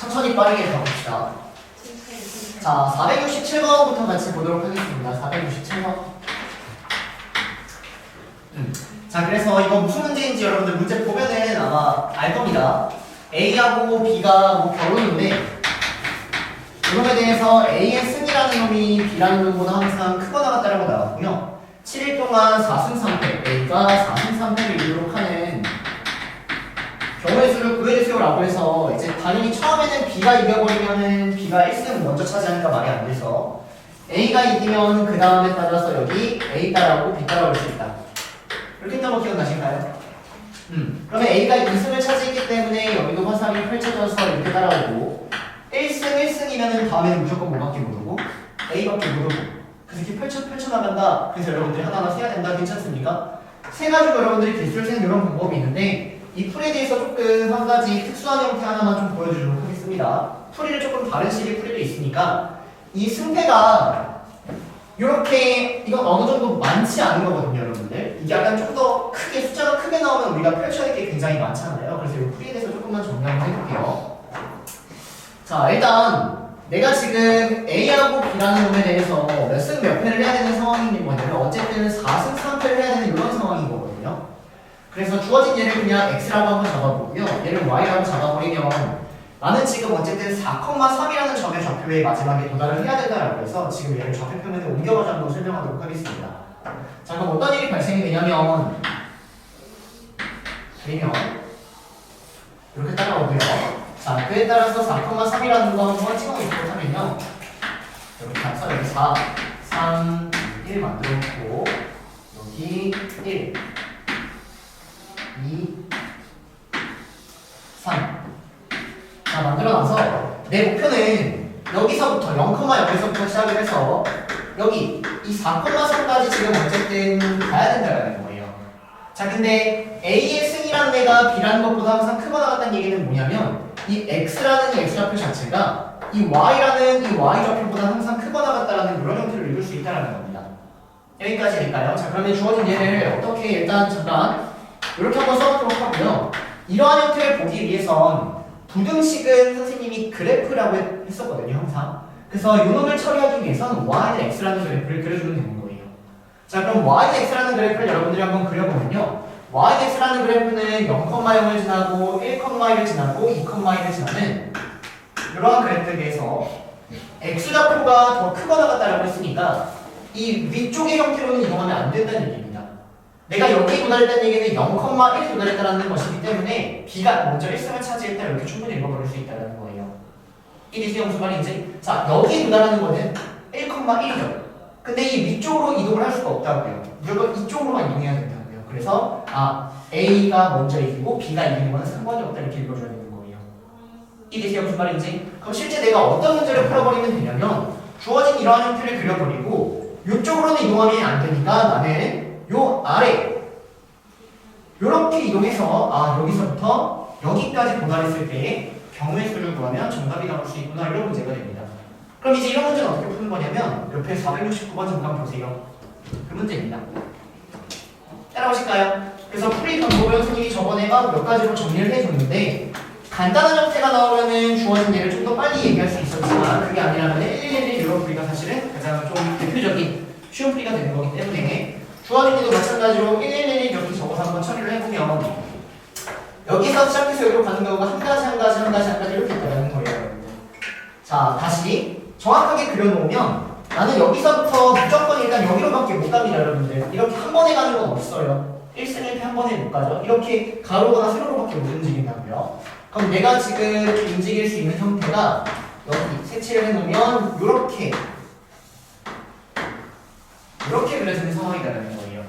천천히 빠르게 가봅시다. 자, 467번부터 같이 보도록 하겠습니다. 467번. 자, 그래서 이거 무슨 문제인지 여러분들 문제 보면은 아마 알 겁니다. A하고 B가 뭐 결혼인데 이놈에 대해서 A의 승이라는 놈이 B라는 놈보다 항상 크거나 같다라고 나왔고요. 7일 동안 4승 3패, A가 4승 3패를 이루도록 하는 경우의 수를 구해주세요라고 해서 이제 당연히 처음에는 B가 이겨버리면은 B가 1승 먼저 차지하니까 말이 안 돼서 A가 이기면 그 다음에 따라서 여기 A 따라오고 B 따라올 수 있다. 이렇게 했던 거 기억나실까요? 그러면 A가 2승을 차지했기 때문에 여기도 화살이 펼쳐져서 이렇게 따라오고 1승이면은 다음에는 무조건 뭐밖에 못 오고 A밖에 못 오고 그래서 이렇게 펼쳐나간다. 그래서 여러분들이 하나하나 세야 된다. 괜찮습니까? 세가지고 여러분들이 개수를 세는 이런 방법이 있는데 이 풀에 대해서 조금 한 가지 특수한 형태 하나만 좀 보여주도록 하겠습니다. 풀이를 조금 다른 식의 풀이도 있으니까 이 승패가 이렇게 이건 어느 정도 많지 않은 거거든요, 여러분들. 이게 약간 좀 더 크게 숫자가 크게 나오면 우리가 펼쳐야 될 게 굉장히 많잖아요. 그래서 이 풀이에 대해서 조금만 정리를 해볼게요. 자, 일단 내가 지금 A하고 B라는 놈에 대해서 몇 승 몇 패를 해야 되는 상황인 거냐면 어쨌든 4승 3패를 해야 되는 이런 상황인 거거든요. 그래서 주어진 얘를 그냥 X라고 한번 잡아보고요. 얘를 Y라고 잡아버리면 나는 지금 어쨌든 4,3이라는 점의 좌표의 마지막에 도달을 해야 된다라고 해서 지금 얘를 좌표 표면에 옮겨가서 한번 설명하도록 하겠습니다. 자, 그럼 어떤 일이 발생이 되냐면 이렇게 따라오고요. 자, 그에 따라서 4,3이라는 거 한번 찍어보도록 하면요. 이렇게 해서 여기 4, 3, 1 만들었고 여기 1, 2, 3 자, 만들어놔서 내 목표는 여기서부터 0,0에서부터 시작을 해서 여기 이 4,3까지 지금 어쨌든 가야 된다는 거예요. 자, 근데 A의 승이라는 애가 B라는 것보다 항상 크거나 같다는 얘기는 뭐냐면 이 X라는 이 X좌표 자체가 이 Y라는 이 Y좌표보다 항상 크거나 같다라는 그런 형태를 읽을 수 있다는 겁니다. 여기까지 될까요? 자, 그러면 주어진 얘를 어떻게 일단 잠깐 이렇게 한번 써보도록 하고요. 이러한 형태를 보기 위해선 부등식은 선생님이 그래프라고 했었거든요, 항상. 그래서 이 놈을 처리하기 위해서는 y는 x라는 그래프를 그려주면 되는 거예요. 자, 그럼 y는 x라는 그래프를 여러분들이 한번 그려보면요. y는 x라는 그래프는 0,0을 지나고 1,1을 지나고 2,1을 지나는 이러한 그래프에서 x좌표가 더 크거나 같다라고 했으니까 이 위쪽의 형태로는 이동하면 안 된다는 얘기입니다. 내가 여기 도달했다는 얘기는 0,1 도달했다는 것이기 때문에 B가 먼저 1승을 차지했다 이렇게 충분히 읽어버릴 수 있다는 거예요. 이리세요 무슨 말인지? 자, 여기 도달하는 거는 1,1이죠. 근데 이 위쪽으로 이동을 할 수가 없다고요. 무조건 이쪽으로만 이동해야 된다고요. 그래서 A가 먼저 이기고 B가 이기는 거는 상관이 없다 이렇게 읽어줘야 되는 거예요. 이리세요 무슨 말인지? 그럼 실제 내가 어떤 문제를 풀어버리면 되냐면 주어진 이러한 형태를 그려버리고 이쪽으로는 이동하면 안 되니까 나는 요 아래 요렇게 이동해서 여기서부터 여기까지 도달했을 때 경우의 수를 구하면 정답이 나올 수 있구나 이런 문제가 됩니다. 그럼 이제 이런 문제는 어떻게 푸는 거냐면 옆에 469번 잠깐 보세요. 그 문제입니다. 따라오실까요? 그래서 풀이 방법을 선생님이 저번에 몇 가지로 정리를 해줬는데 간단한 형태가 나오면은 주어진 예를 좀 더 빨리 얘기할 수 있었지만 그게 아니라면 111 이런 풀이가 사실은 가장 좀 대표적인 쉬운 풀이가 되는 거기 때문에 주어진 예도 마찬가지로 111 이렇게 적어서 한번 처리를 해보면 여기서 시작해서 여기로 가는 경우가 한 가지 이렇게 있다는 거예요. 자, 다시 정확하게 그려놓으면 나는 여기서부터 무조건 일단 여기로밖에 못 갑니다, 여러분들. 이렇게 한 번에 가는 건 없어요. 1승 1패 한 번에 못 가죠. 이렇게 가로거나 세로로밖에 못 움직인다고요. 그럼 내가 지금 움직일 수 있는 형태가 여기 색칠을 해놓으면 이렇게 그려지는 상황이라는 거예요.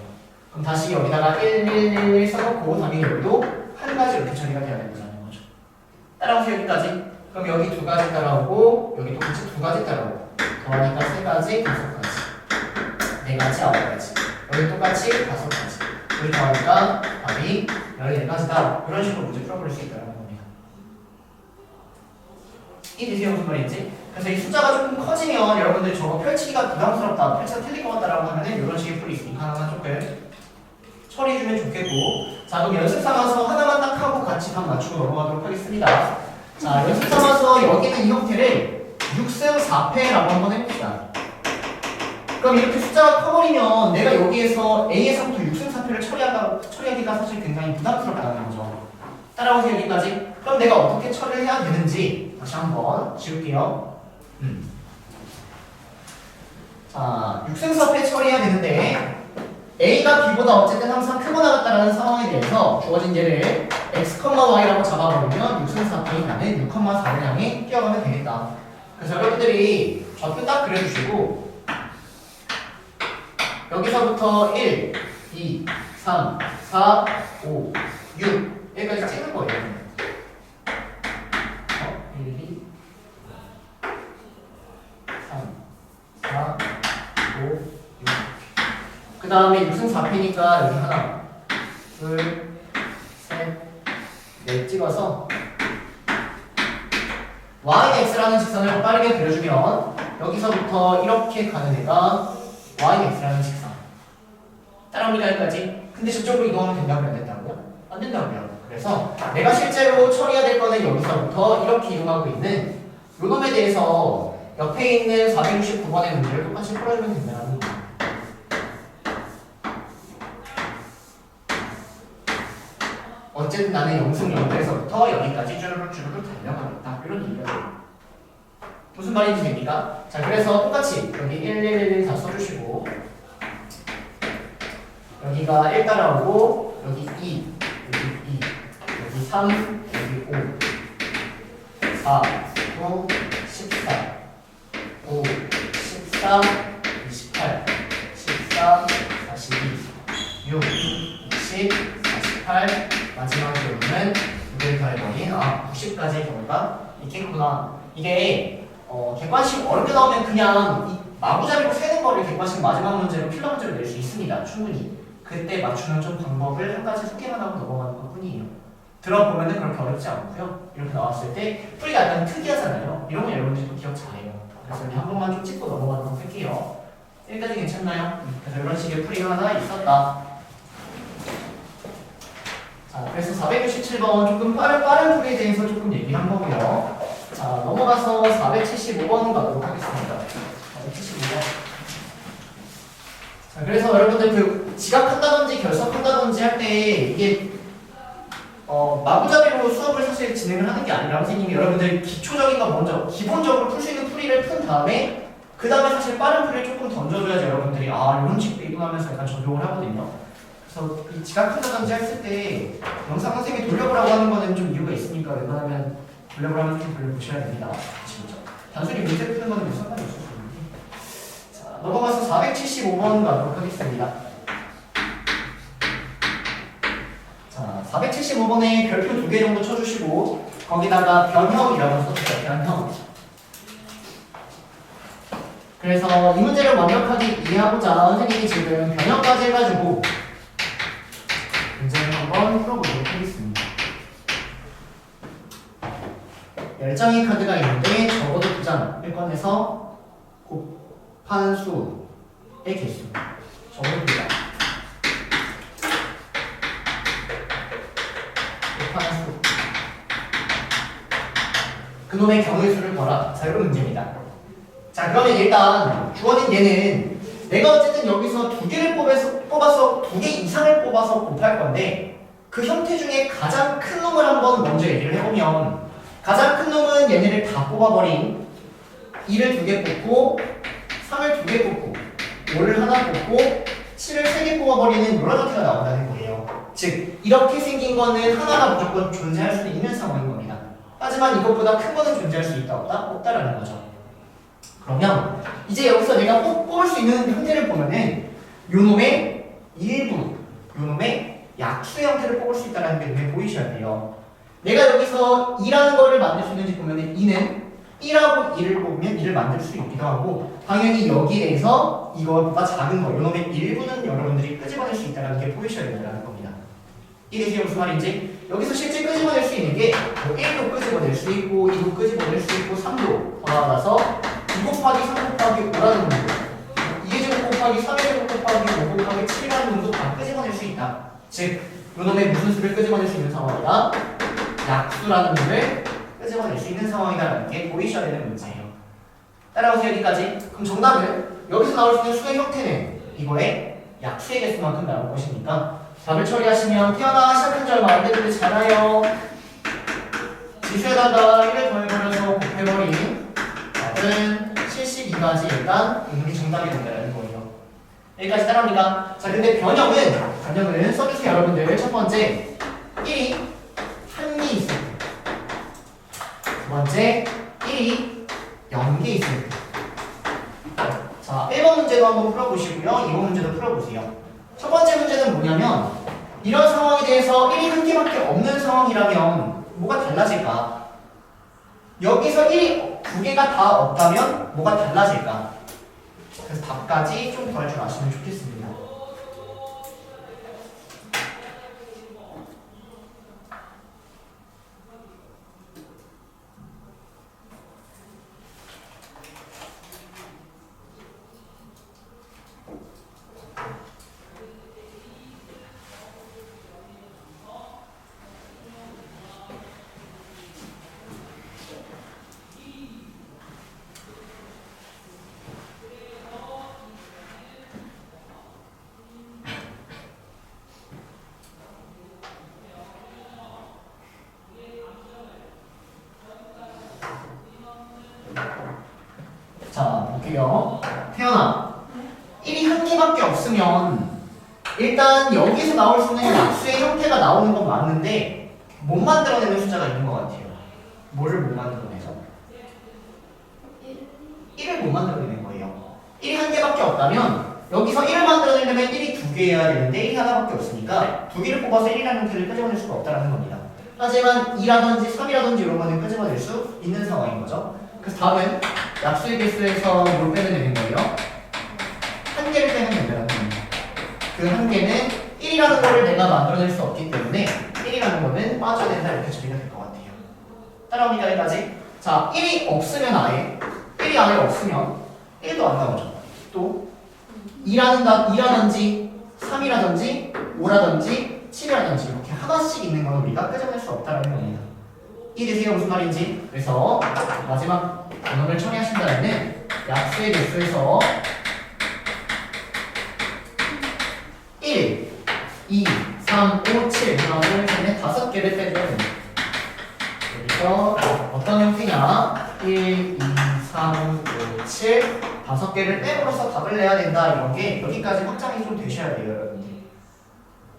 그럼 다시 여기다가 111 써놓고 당연히 여기도 한 가지 이렇게 처리가 돼야 된다는 거죠. 따라오세요, 여기까지. 그럼 여기 두 가지 따라오고 여기 똑같이 두 가지 따라오고 더하니까 세 가지, 다섯 가지, 네 가지, 아홉 가지. 여기 똑같이 다섯 가지. 여기 더하니까 답이 14가지다. 이런 식으로 문제 풀어볼 수 있다는 겁니다. 이해되세요? 무슨 말인지? 그래서 이 숫자가 조금 커지면 여러분들이 저거 펼치기가 부담스럽다, 펼치가 틀릴 것 같다라고 하면은 이런 식의 풀이 있으니까 하나만 조금 처리해주면 좋겠고. 자, 그럼 연습 삼아서 하나만 딱 하고 같이 답 맞추고 넘어가도록 하겠습니다. 자, 연습 삼아서 여기는 이 형태를 6승 4패라고 한번 해봅시다. 그럼 이렇게 숫자가 커버리면 내가 여기에서 A에서부터 6승 4패를 처리하기가 사실 굉장히 부담스럽다는 거죠. 따라오세요, 여기까지. 그럼 내가 어떻게 처리를 해야 되는지 다시 한번 지울게요. 자, 6승 4패 처리해야 되는데 A가 B보다 어쨌든 항상 크거나 같다라는 상황에 대해서 주어진 예를 x, y라고 잡아버리면 6승 4패인 나는 6, 4를 향해 뛰어가면 되겠다. 그래서 여러분들이 좌표 딱 그려주시고 여기서부터 1, 2, 3, 4, 5, 6 여기까지 찍는 거예요. 1, 2, 3, 4, 5, 6. 그 다음에 6승 4패니까 여기 하나, 둘, 셋, 넷 찍어서 yx라는 직선을 빠르게 그려주면 여기서부터 이렇게 가는 애가 yx라는 직선. 따라옵니까 여기까지? 근데 저쪽으로 이동하면 된다고요? 안 된다고요? 안 된다고요. 그래서 내가 실제로 처리해야 될 거는 여기서부터 이렇게 이동하고 있는 요 놈에 대해서 옆에 있는 469번의 문제를 똑같이 풀어주면 된다는 거예요. 어쨌든 나는 0승 0패에서부터 여기까지 쭈르륵 달려가겠다. 이런 얘기예요. 무슨 말인지 됩니까? 자, 그래서 똑같이 여기 1, 1, 1 다 써주시고 여기가 1 따라오고 여기 2, 여기 2, 여기 3, 여기 5, 4, 9, 14, 5, 13, 28, 14, 42, 6, 20, 48 마지막 경우는 두개를 더해버린 90까지의 경우가 있겠구나. 이게 객관식 어렵게 나오면 그냥 이 마구잡이로 세는 거를 객관식 마지막 문제로 필러 문제로 낼 수 있습니다. 충분히. 그때 맞추는 좀 방법을 한 가지 소개만 하고 넘어가는 것 뿐이에요. 들어보면은 그렇게 어렵지 않고요. 이렇게 나왔을 때 풀이가 약간 특이하잖아요. 이런 거 여러분들도 기억 잘해요. 그래서 여기 한 번만 좀 찍고 넘어가도록 할게요. 여기까지 괜찮나요? 그래서 이런 식의 풀이가 하나 있었다. 자, 그래서 467번 조금 빠른 풀이에 대해서 조금 얘기를 한 거고요. 자, 넘어가서 475번 가도록 하겠습니다. 475번. 자, 그래서 여러분들 그 지각한다든지 결석한다든지 할 때 이게 마구잡이로 수업을 사실 진행을 하는 게 아니라 선생님이 여러분들 기초적인 거 먼저 기본적으로 풀 수 있는 풀이를 푼 다음에 그 다음에 사실 빠른 풀이를 조금 던져줘야지 여러분들이 이런 식으로 이동하면서 약간 적용을 하거든요. 그래서 이 지각한다든지 했을 때 영상 선생님이 돌려보라고 하는 거는 좀 이유가 있으니까 웬만하면 돌려보라면 좀 돌려보셔야 됩니다. 아시겠죠? 단순히 문제 푸는 거는 뭐 상관이 없을 거예요. 자, 넘어가서 475번 가도록 하겠습니다. 자, 475번에 별표 2개 정도 쳐주시고 거기다가 변형이라고 써주세요. 변형. 그래서 이 문제를 완벽하게 이해하고자 선생님이 지금 변형까지 해가지고 문제를 한번 풀어보도록 하겠습니다. 10장의 카드가 있는데 적어도 2장을 꺼내서 곱한 수의 개수 적어도 2장 곱한 수 그놈의 경우의 수를 벌라. 자, 이런 문제입니다. 자, 그러면 일단 주어진 얘는 내가 어쨌든 여기서 2개를 뽑아서 2개 이상을 뽑아서 곱할 건데 그 형태 중에 가장 큰 놈을 한번 먼저 얘기를 해보면 가장 큰 놈은 얘네를 다 뽑아버린 2를 2개 뽑고 3을 2개 뽑고 5를 하나 뽑고 7을 3개 뽑아버리는 이런 형태가 나온다는 거예요. 즉 이렇게 생긴 거는 하나가 무조건 존재할 수 있는 상황인 겁니다. 하지만 이것보다 큰 거는 존재할 수 있다 없다? 없다라는 거죠. 그러면 이제 여기서 내가 뽑을 수 있는 형태를 보면은 요놈의 일부, 요놈의 약수 형태를 뽑을 수 있다는 게 눈에 보이셔야 돼요. 내가 여기서 2라는 거를 만들 수 있는지 보면은 2는 1하고 2를 뽑으면 2를 만들 수 있기도 하고 당연히 여기에서 이거보다 작은 거, 요놈의 일부는 여러분들이 끄집어낼 수 있다는 게 보이셔야 된다는 겁니다. 이게 무슨 말인지 여기서 실제 끄집어낼 수 있는 게 1도 끄집어낼 수 있고 2도 끄집어낼 수 있고 3도 더 나아가서 2 곱하기 3 곱하기 5라는 문제 2의 제곱 곱하기 3의 제곱 곱하기 5 곱하기 7이라는 문제도 다 끄집어낼 수 있다. 즉 요놈의 무슨 수를 끄집어낼 수 있는 상황이다? 약수라는 문제를 끄집어낼 끄집어낼 수 있는 상황이다라는 게 보이셔야 되는 문제예요. 따라오세요. 여기까지. 그럼 정답은 여기서 나올 수 있는 수의 형태는 이거의 약수의 개수만큼 나올 것이니까 답을 처리하시면 태어나 시작한 지 얼마 안 됐는데 잘해요. 지수에다가 1을 더해버려서 곱해버린 답은 72가지 일단 이게 정답이 된다는 거예요. 여기까지 따라옵니까? 자, 근데 변형은 써주세요 여러분들. 첫 번째 1이 한 개 있을 때, 두 번째 1이 0개 있을 때. 자, 1번 문제도 한번 풀어보시고요. 2번 문제도 풀어보세요. 첫 번째 문제는 뭐냐면 이런 상황에 대해서 1이 한 개밖에 없는 상황이라면 뭐가 달라질까? 여기서 1이 두 개가 다 없다면 뭐가 달라질까? 그래서 답까지 좀 더 할 줄 아시면 좋겠습니다. 자, 볼게요. 태연아, 1이 한 개밖에 없으면 일단 여기서 나올 수 있는 약수의 형태가 나오는 건 맞는데 못 만들어내는 숫자가 있는 것 같아요. 뭐를 못 만들어내죠? 1을 못 만들어내는 거예요. 1이 한 개밖에 없다면 여기서 1을 만들어내려면 1이 두 개여야 되는데 1이 하나밖에 없으니까 두 개를 뽑아서 1이라는 형태를 끄집어낼 수가 없다는 겁니다. 하지만 2라든지 3이라든지 이런 거는 끄집어낼 수 있는 상황인 거죠. 그래서 답은 약수의 개수에서 뭘 빼면 되는 거예요? 한 개를 빼면 된다는 겁니다. 그 한 개는 1이라는 거를 내가 만들어낼 수 없기 때문에 1이라는 거는 빠져야 된다 이렇게 처리가 될 것 같아요. 따라옵니까 여기까지? 자, 1이 없으면 아예 1이 아예 없으면 1도 안 나오죠. 또 2라든지 3이라든지 5라든지 7이라든지 이렇게 하나씩 있는 건 우리가 끄집어낼 수 없다는 겁니다. 이해되세요? 무슨 말인지? 그래서 마지막 번호를 처리하신다면 약수의 개수에서 1, 2, 3, 5, 7 하나, 둘, 셋, 넷, 5개를 빼줘야 됩니다. 여기서 어떤 형태냐? 1, 2, 3, 5, 7 5개를 빼고서 답을 내야 된다. 이런 게 여기까지 확장이 좀 되셔야 돼요, 여러분들.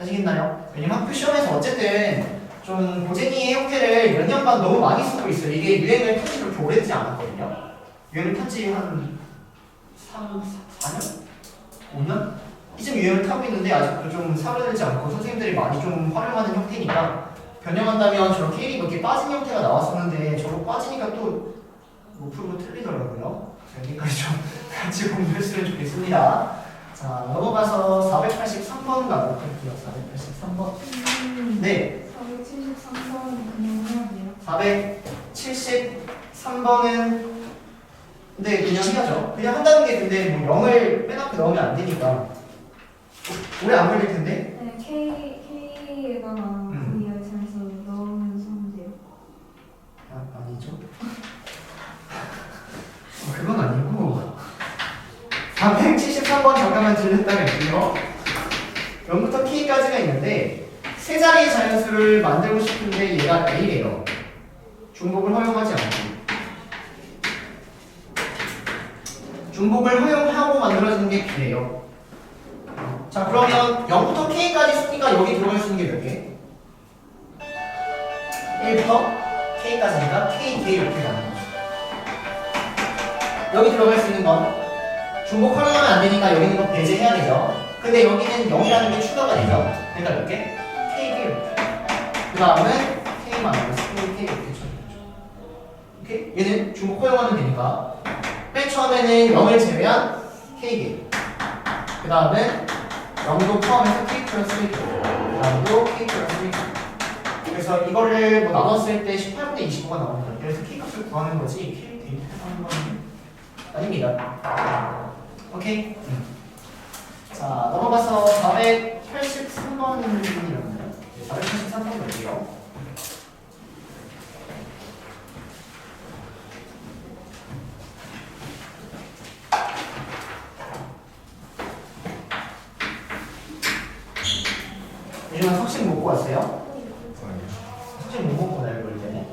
아시겠나요? 왜냐면 학교 시험에서 어쨌든 좀 고쟁이의 형태를 몇 년간 너무 많이 쓰고 있어요. 이게 유행을 탄지 그렇게 오래되지 않았거든요. 유행을 탄지 한 4년? 5년? 이쯤 유행을 타고 있는데 아직도 좀 사라지지 않고 선생님들이 많이 좀 활용하는 형태니까 변형한다면 저렇게 1이 몇 개 빠진 형태가 나왔었는데 저거 빠지니까 또 못 풀고 틀리더라고요. 여기까지 좀 같이 공부했으면 좋겠습니다. 자, 넘어가서 483번 가도록 할게요. 483번. 네. 473번은 그냥 해야 돼요? 473번은 네, 그냥 해야죠. 그냥 한다는 게 근데 뭐 0을 맨 앞에 넣으면 안 되니까 오래 안 걸릴 텐데. 네, K가 V 열선에서 넣으면서 하면 돼요. 아니죠. 그건 아니고 473번 잠깐만 들렸다면요. 0부터 K까지가 있는데 세 자리의 자연수를 만들고 싶은데 얘가 A래요. 중복을 허용하지 않고 중복을 허용하고 만들어지는 게 B래요. 자, 그러면 0부터 K까지 수니까 여기 들어갈 수 있는 게 몇 개? 1부터 K까지니까 K, K 이렇게 가는 거죠. 여기 들어갈 수 있는 건 중복 활용하면 안 되니까 여기 있는 거 배제해야 되죠. 근데 여기는 0이라는 게 추가가 되죠. 그러니까 몇 개? K, K 이렇게. 그 다음에 K 마이너스 K, K 이렇게 처리하죠. 오케이? 얘는 중복 허용하면 되니까 맨 처음에는 0을 제외한 K개. 그 다음에 0도 포함해서 K 플러스 1개. 그 다음도 K 플러스 1개. 그래서 이거를 뭐 나눴을 때 18분의 25가 나옵니다. 그래서 K 값을 구하는 거지 K 데이터를 하는 건 아닙니다. 오케이? 자, 넘어가서 483번이라는데요. 483번 볼게요. 요즘은 석식 먹고 왔어요? 석식 못 먹고 나요, 그럴 때는?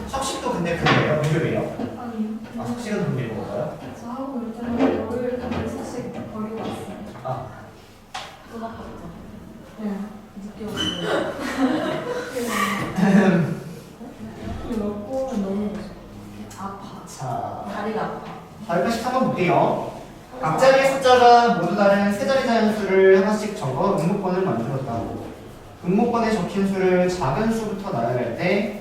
석식도 근데 그거예요? 무료예요? 아니요. 아, 석식은 무료로 먹어요? 저 하고 올 때는 월요일까지 사실 버리고 왔어요. 아, 또 나빴죠. 네. 늦게 오고. 이거 먹고 오면 너무 아파. 자, 다리가 아파. 483번 볼게요. 각자리의 숫자가 모두 다른 세 자리 자연수를 하나씩 적어 응모권을 만들었다고. 응모권에 적힌 수를 작은 수부터 나열할 때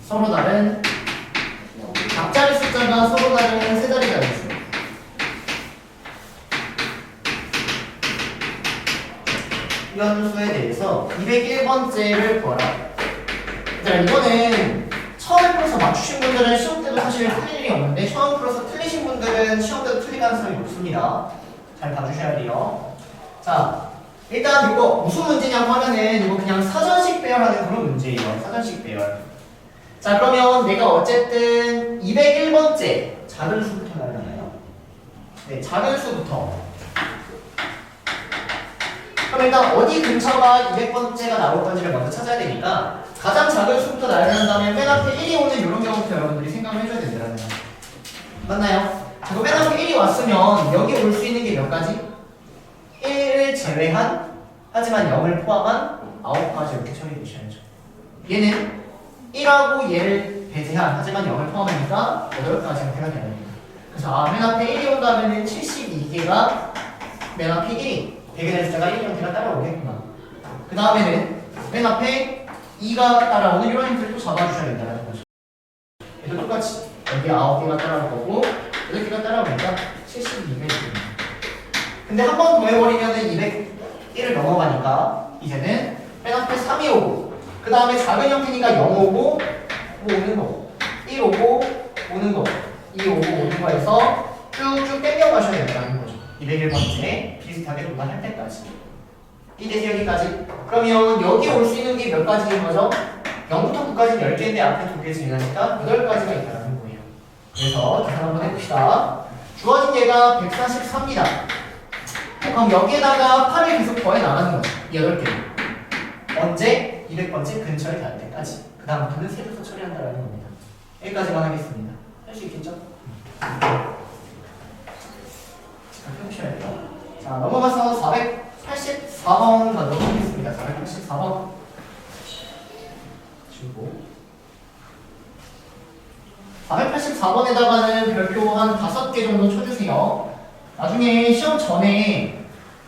서로 다른 각자리 숫자가 서로 다른 세 자리 자연수. 이런 수에 대해서 201번째를 구하라. 자, 이거는 처음에 풀어서 맞추신 분들은 시험 때도 사실 틀릴 일이 없는데 처음 풀어서 틀리신 분들은 시험 때도 틀릴 가능성이 높습니다. 잘 봐주셔야 돼요. 자, 일단 이거 무슨 문제냐고 하면은 이거 그냥 사전식 배열하는 그런 문제예요. 사전식 배열. 자, 그러면 내가 어쨌든 201번째 작은 수부터 나열하나요? 네, 작은 수부터. 그럼 일단 어디 근처가 200번째가 나올 건지를 먼저 찾아야 되니까 가장 작은 수부터 나열한다면 맨 앞에 1이 오는 이런 경우부터 여러분들이 생각을 해줘야 된다는 거 맞나요? 그리고 맨 앞에 1이 왔으면 여기 올 수 있는 게 몇 가지? 1을 제외한 하지만 0을 포함한 9가지 이렇게 처리해 주셔야죠. 얘는 1하고 얘를 배제한 하지만 0을 포함하니까 8가지 형태가 되는 겁니다. 그래서 맨 앞에 1이 온다면 72개가 맨 앞에 1이 대개의 숫자가 1 형태가 따라오겠구나. 그 다음에는 맨 앞에 2가 따라오는 이런 형태를 또 잡아주셔야 된다는 거죠. 얘도 똑같이 여기 9개가 따라올 거고 8개가 따라오니까 72가 됩니다. 근데 한 번 더 해버리면은 201을 넘어가니까 이제는 맨 앞에 3이 오고 그 다음에 작은 형태니까 0 오고 5 오는 거 1 오고 오는 거 2 오고 오는 거에서 쭉쭉 땡겨가셔야 된다는 거죠. 201번째 비슷하게 논란할 때까지 이제 여기까지. 그러면 여기 올 수 있는 게 몇 가지인 거죠? 0부터 9까지 10개인데 앞에 2개 지나니까 8가지가 있다는 거예요. 그래서 계산 한번 해봅시다. 주어진 얘가 143입니다. 그럼 여기에다가 8을 계속 더해 나가는 거죠. 8개. 언제? 200번째 근처에 닿을 때까지. 그 다음부터는 세줘서 처리한다는 겁니다. 여기까지만 하겠습니다. 할 수 있겠죠? 해보셔야 돼요. 자, 넘어가서 484번 가도록 하겠습니다. 484번 주고 484번에다가는 별표 한 5개 정도 쳐주세요. 나중에 시험 전에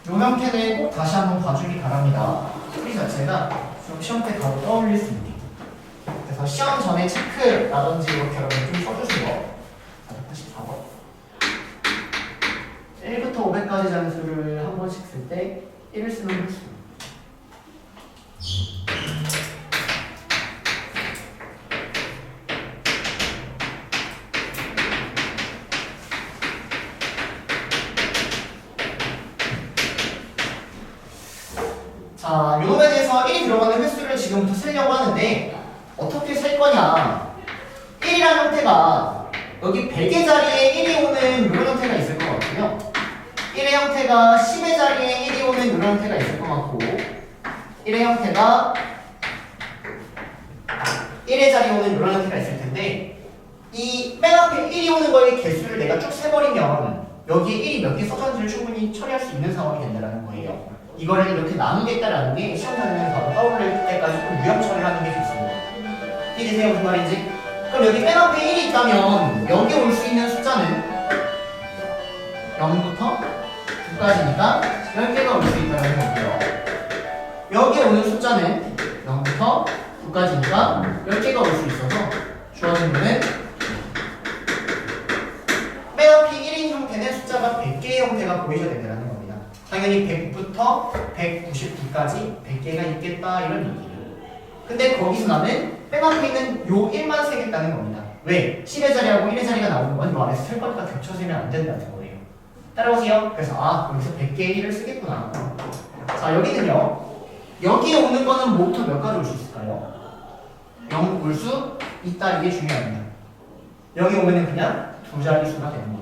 이 형태는 꼭 다시 한번 봐주기 바랍니다. 소리 자체가 좀 시험 때 바로 떠올릴 수 있게. 그래서 시험 전에 체크라든지 이렇게 여러분 좀 써주세요. 484번 1부터 500까지 장수를 한 번씩 쓸 때 1을 쓰는 횟수. 자, 요놈에 대해서 1이 들어가는 횟수를 지금부터 쓰려고 하는데 어떻게 쓸 거냐? 1이라는 형태가 여기 100의 자리에 1이 오는 이런 형태가 있을 것 같고요. 1의 형태가 10의 자리에 1이 오는 이런 형태가 있을 것 같고 1의 형태가 1의 자리에 오는 이런 형태가 있을 텐데 이 맨 앞에 1이 오는 거의 개수를 내가 쭉 세버리면 여기에 1이 몇 개 써졌는지를 충분히 처리할 수 있는 상황이 된다는 거예요. 이거를 이렇게 나누겠다라는 게 시험 장면에 바로 떠올릴 때까지 좀 유형 처리를 하는 게 좋습니다. 이해되세요? 무슨 말인지? 그럼 여기 맨 앞에 1이 있다면 여기 올 수 있는 숫자는 0부터 9까지니까 10개가 올 수 있다는 거고요. 여기 오는 숫자는 0부터 9까지니까 10개가 올 수 있어서 주어진 거는 맨 앞이 1인 형태는 숫자가 100개의 형태가 보이셔야 된다는 겁니다. 당연히 100부터 199까지 100개가 있겠다 이런 얘기예요. 근데 거기서 나는 맨 앞에 있는 요 1만 세겠다는 겁니다. 왜? 10의 자리하고 1의 자리가 나오는 건 요 안에서 셀 것과 겹쳐지면 안 된다는 거예요. 따라오세요. 그래서 여기서 100개의 1을 쓰겠구나. 자, 여기는요. 여기에 오는 거는 뭐부터 몇 가지 올 수 있을까요? 0 올 수 있다. 이게 중요합니다. 여기 오면은 그냥 두 자리 수가 되는 거예요.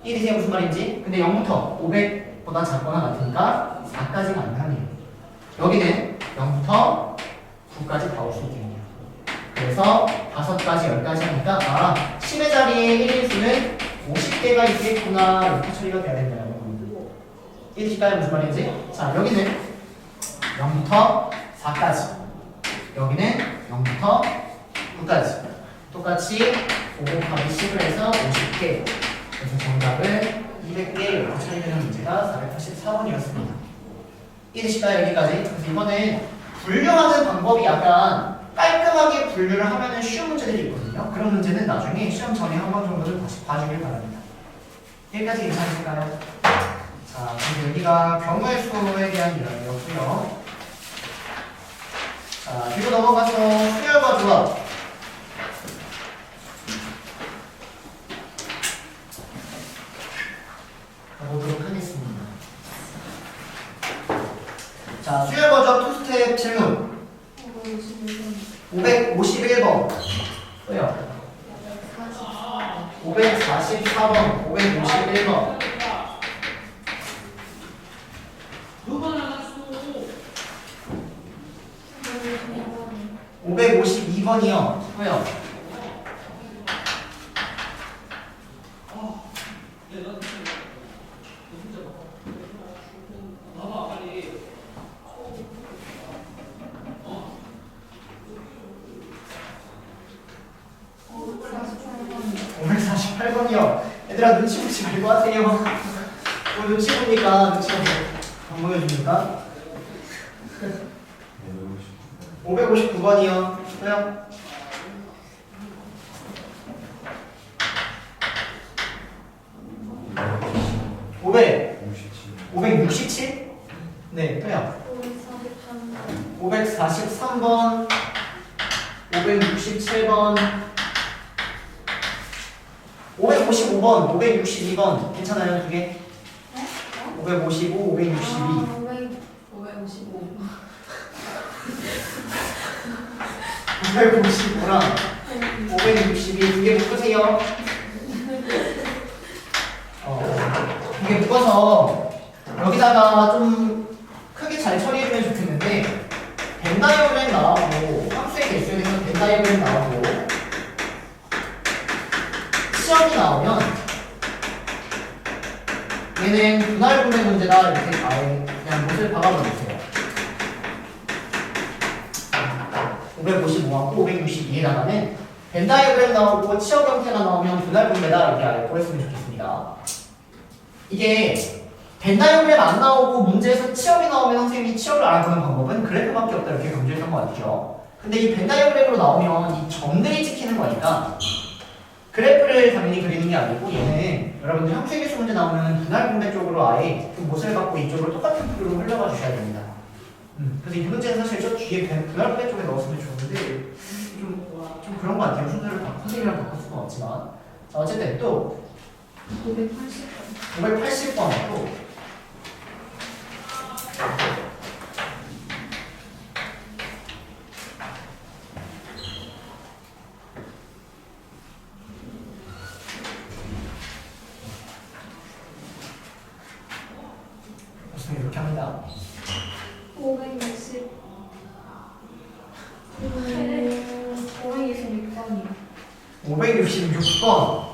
이해되세요? 무슨 말인지? 근데 0부터 500 보다 작거나 같으니까 4까지가 안 가네요. 여기는 0부터 9까지 다 올 수 있겠네요. 그래서 5까지 10까지 하니까 10의 자리에 1인수는 50개가 있겠구나 이렇게 처리가 돼야 된다는 겁니다. 이해되실까요? 무슨 말인지? 자, 여기는 0부터 4까지, 여기는 0부터 9까지 똑같이 5 곱하기 10을 해서 50개. 그래서 정답은 200개 이렇게 처리되는 문제가 484번이었습니다. 이해되실까요? 여기까지? 그래서 이번엔 분류하는 방법이 약간 깔끔하게 분류를 하면 쉬운 문제들이 있거든요. 그런 문제는 나중에 시험 전에 한 번 정도는 다시 봐주길 바랍니다. 여기까지 괜찮으실까요? 자, 그럼 여기가 경우의 수에 대한 이야기였고요. 자, 뒤로 넘어가서 수열과 조합. 가보도록 하겠습니다. 자, 수열과 조합 투스텝 질문. 551번. 또요. 544번, 551번. 누가 나갔어? 552번이요. 또요. 내가 봐봐 빨리. 548번이요. 얘들아 눈치 보지 말고 하세요. 눈치 보니까 눈치 보고 안 보여줍니까? 559번이요. 또요. 567? 네, 또요. 543번, 567번, 555번, 562번 괜찮아요? 두 개? 555, 562. 555. 555랑 562 두 개 묶으세요. 두 개 묶어서 여기다가 좀 크게 잘 처리해주면 좋겠는데 벤 다이어그램 나오고 함수의 개수에 대해서 벤 다이어그램 나오고 시험이 나오면 얘는 분할분의 문제다 이렇게 아예 그냥 못을 박아버리세요. 555하고 562에다가는 벤 다이어그램 나오고 치역 형태가 나오면 분할분배다 이렇게 아예 보냈으면 좋겠습니다. 이게 벤 다이어그램 안 나오고 문제에서 치역이 나오면 선생님이 치역을 알아보는 방법은 그래프밖에 없다 이렇게 강조했던 거 같죠. 근데 이 벤 다이어그램으로 나오면 이 점들이 찍히는 거니까 그래프를 당연히 그리는 게 아니고 얘는 여러분들 함수의 개수 문제 나오면 분할분배 쪽으로 아예 그 못을 갖고 이쪽으로 똑같은 풀로 흘려가 주셔야 됩니다. 그래서 이 문제는 사실 저 뒤에 분할분배 쪽에 넣었으면 좋은데 좀 그런 거 같아요. 순서를 선생님이랑 바꿀 수는 없지만 자, 어쨌든 또 580번 또 이렇게 합니다. 526번이요. 566번.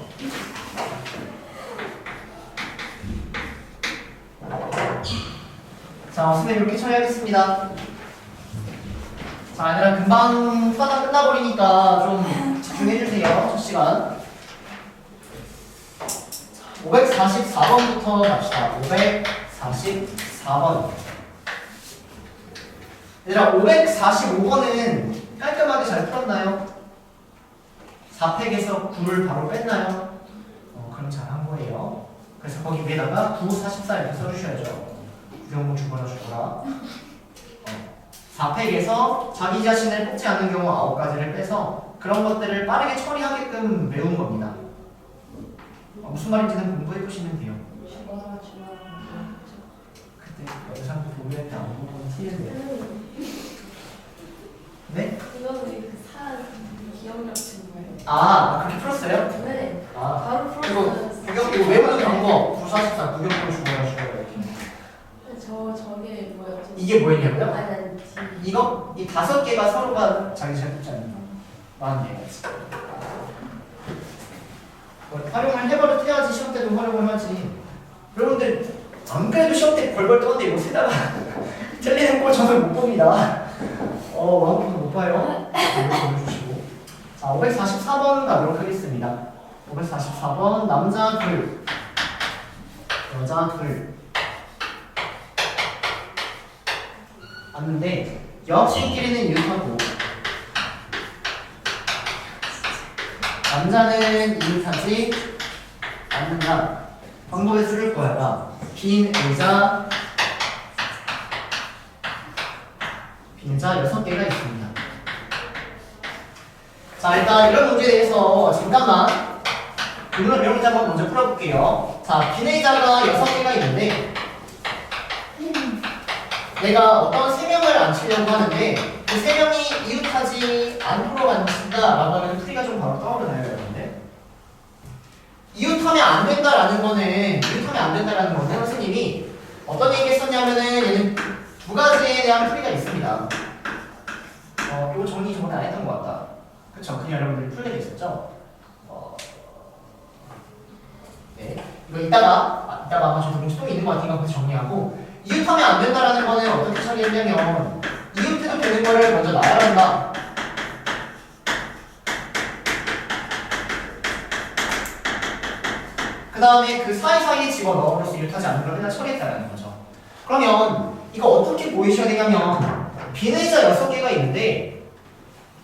자, 선생님 이렇게 처리하겠습니다. 자, 얘들아 금방 수다 끝나버리니까 좀 집중해주세요. 첫 시간. 544번부터 갑시다. 544번. 얘들아 545번은 깔끔하게 잘 풀었나요? 4팩에서 9를 바로 뺐나요? 그럼 잘한 거예요. 그래서 거기 위에다가 9, 44 이렇게 써주셔야죠. 구경문 죽어라. 4팩에서 자기 자신을 뽑지 않는 경우 9가지를 빼서 그런 것들을 빠르게 처리하게끔 외운 겁니다. 무슨 말인지는 공부해 보시면 돼요. 그때 영상도 보면 때안 보고는 틀린데요. 네? 이거는 그 사람 기억력 친구예요. 그렇게 풀었어요? 네. 아, 바로 그리고 풀었어요. 구경, 이거 외우는 방법 9, 44 구경문 죽어라 이렇게 이게 뭐였냐고요? 아니 이거? 이 5개가 서로가 자기 잘못지 않는 거. 맞네. 활용을 해야지 시험 때도 활용을 하지. 여러분들 안 그래도 시험 때 벌벌 떠는데 이거 쓰다가 틀리는 거 저는 못 봅니다. 왕국도 못 봐요. 이거 보여주시고. 자, 544번 가도록 하겠습니다. 544번 남자 둘, 여자 둘. 왔는데 여학생끼리는 이웃하고 남자는 이웃하지 않는다. 방법에 쓸 거야. 빈 의자 6개가 있습니다. 자, 일단 이런 문제에 대해서 잠깐만 오늘 이런 문제 한번 먼저 풀어볼게요. 자, 빈 의자가 6개가 있는데 내가 어떤 3명을 앉히려고 하는데 그 3명이 이웃하지 않도록 앉힌다라고 하면 풀이가 좀 바로 떠오르나요, 여러분들? 이웃하면 안 된다라는 거는 선생님이 어떤 얘기 했었냐면은 얘는 2가지에 대한 풀이가 있습니다. 이거 정리 저번에 안 했던 것 같다. 그쵸? 그냥 여러분들이 풀게 돼 있었죠? 네. 이거 이따가 아마 저 동시 또 있는 것 같으니까 그래서 정리하고 이웃하면 안 된다라는 거는 어떻게 처리했냐면 이웃해도 되는 거를 먼저 놔야 한다. 그 다음에 그 사이사이에 집어넣어서 이웃하지 않는 걸 그냥 처리했다라는 거죠. 그러면 이거 어떻게 보이셔야 되냐면 빈 의자 6개가 있는데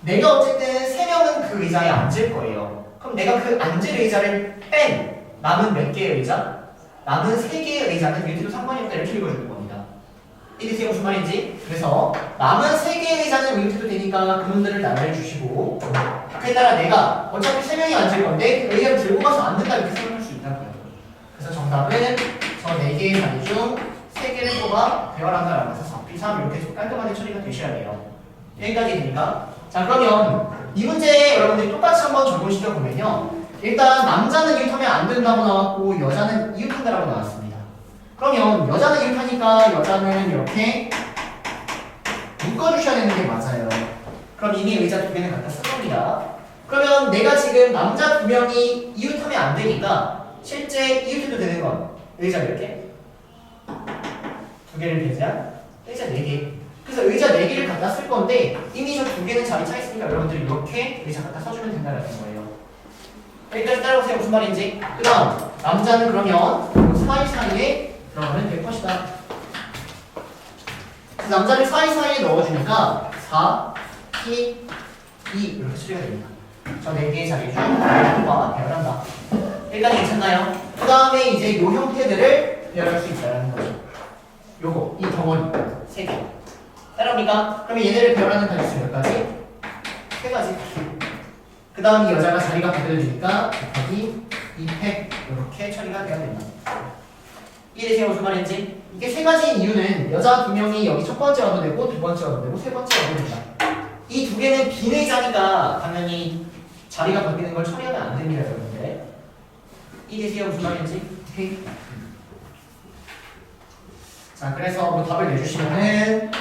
내가 어쨌든 3명은 그 의자에 앉을 거예요. 그럼 내가 그 앉을 의자를 뺀 남은 몇 개의 의자? 남은 3개의 의자는 이웃해도 상관이 없다 이렇게 읽어주는 겁니다. 이해되세요? 무슨 말인지? 그래서 남은 3개의 의자는 이웃해도 되니까 그분들을 나열해 주시고 그에 따라 내가 어차피 3명이 앉을 건데 그 의자를 들고 가서 앉는다 이렇게 생각할 수 있다고요. 그래서 정답은 저 4개의 자리 중 3개를 뽑아 배열한다라고 해서 4, 3 이렇게 좀 깔끔하게 처리가 되셔야 돼요. 여기까지 되니까. 자, 그러면 이 문제 여러분들이 똑같이 한번 적용시켜 보면요. 일단 남자는 이웃하면 안 된다고 나왔고 여자는 이웃한다라고 나왔습니다. 그러면 여자는 이웃하니까 여자는 이렇게 묶어주셔야 되는 게 맞아요. 그럼 이미 의자 2개는 갖다 쓴 겁니다. 그러면 내가 지금 남자 2명이 이웃하면 안 되니까 실제 이웃해도 되는 건 의자 몇 개? 2개를 배제한 의자 4개. 그래서 의자 4개를 갖다 쓸 건데 이미 저 2개는 자리 차 있으니까 여러분들이 이렇게 의자 갖다 써주면 된다는 거예요. 여기까지 따라오세요. 무슨 말인지. 그 다음 남자는 그러면 사이사이에 들어가면 될 것이다. 남자를 사이사이에 넣어주니까 4, 2, 2 이렇게 처리가 됩니다. 저 4개의 자리 중 하나가 배열한다. 일단 괜찮나요? 그 다음에 이제 요 형태들을 배열할 수 있다는 거죠. 요거, 이 덩어리 3개. 따라옵니까? 그러면 얘네를 배열하는 가지수 몇 가지? 3가지. 그 다음 이 여자가 자리가 배열되니까 곱하기 2팩 이렇게 처리가 돼야 된다. 이해되세요? 무슨 말인지? 이게 3가지인 이유는 여자 2명이 여기 첫 번째 와도 되고 두 번째 와도 되고 세 번째 와도 된다. 이 2개는 빈 의자니까 당연히 자리가 바뀌는 걸 처리하면 안 됩니다, 여러분들. 이해되세요? 무슨 말인지? 오케이. 자, 그래서 뭐 답을 내주시면은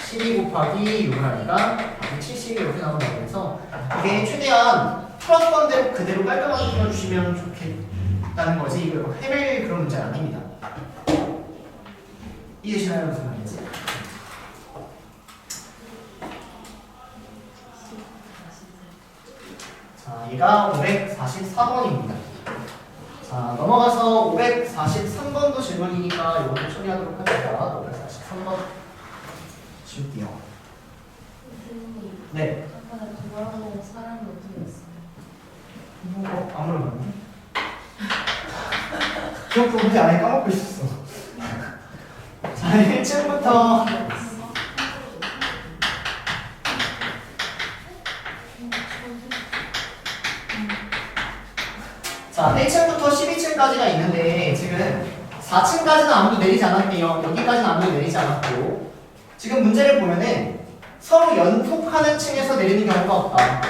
12 곱하기 6을 하니까 70이 이렇게 나온다고 해서 이게 최대한 풀었던 대로 그대로 깔끔하게 풀어주시면 좋겠다는 거지 이거 헤맬 그런 문제는 아닙니다. 이해되시나요? 무슨 말인지? 자, 얘가 544번입니다. 자, 넘어가서 543번도 질문이니까 이것도 처리하도록 하겠습니다. 543번 지울게요. 네. 아까 돌아오는 사람이 어떻게 됐어요? 안 물어봤네. 기억도 문제 안에 까먹고 있었어. 자, 1층부터 자, 1층부터 12층까지가 있는데 지금 4층까지는 아무도 내리지 않았대요. 여기까지는 아무도 내리지 않았고 지금 문제를 보면은 서로 연속하는 층에서 내리는 경우가 없다.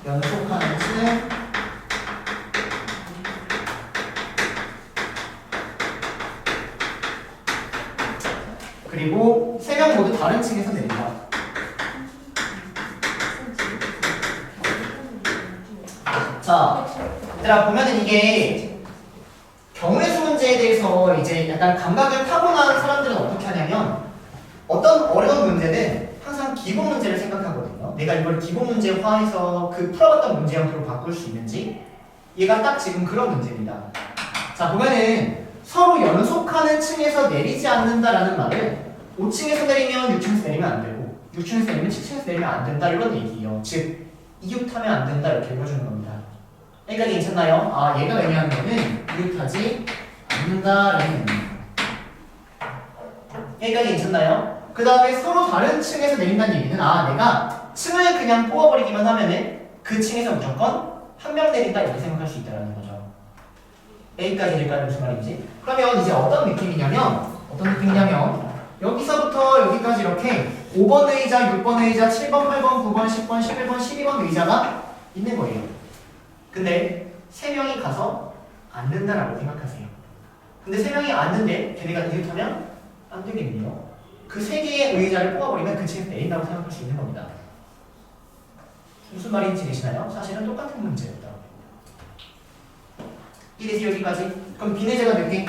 연속하는 층 그리고 3명 자, 얘들아 보면은 이게 경우의 수 문제에 대해서 이제 약간 감각을 타고난 사람들은 어떻게 하냐면 어떤 어려운 문제는 항상 기본 문제를 생각하거든요. 내가 이걸 기본 문제화해서 그 풀어봤던 문제 형태로 바꿀 수 있는지. 얘가 딱 지금 그런 문제입니다. 자, 보면은 서로 연속하는 층에서 내리지 않는다라는 말은 5층에서 내리면 6층에서 내리면 안 되고 6층에서 내리면 7층에서 내리면 안 된다 이런 얘기예요. 즉 이웃하면 안 된다 이렇게 읽어주는 겁니다. 여기까지 괜찮나요? 아, 얘가 의미하는 거는 이웃하지 않는다라는 의미입니다. 여기까지 괜찮나요? 그 다음에 서로 다른 층에서 내린다는 얘기는 아, 내가 층을 그냥 뽑아버리기만 하면은 그 층에서 무조건 한 명 내린다 이렇게 생각할 수 있다는 거죠. 여기까지 될까요? 무슨 말인지? 그러면 이제 어떤 느낌이냐면 여기서부터 여기까지 이렇게 5번 의자, 6번 의자, 7번, 8번, 9번, 10번, 11번, 12번 의자가 있는 거예요. 근데 3명이 가서 앉는다라고 생각하세요. 근데 3명이 앉는데 걔네가 이웃하면 안 되겠네요. 그 3개의 의자를 뽑아버리면 그 층에서 내린다고 생각할 수 있는 겁니다. 무슨 말인지 되시나요? 사실은 똑같은 문제였다. 이래서 여기까지. 그럼 비내자가 몇 개?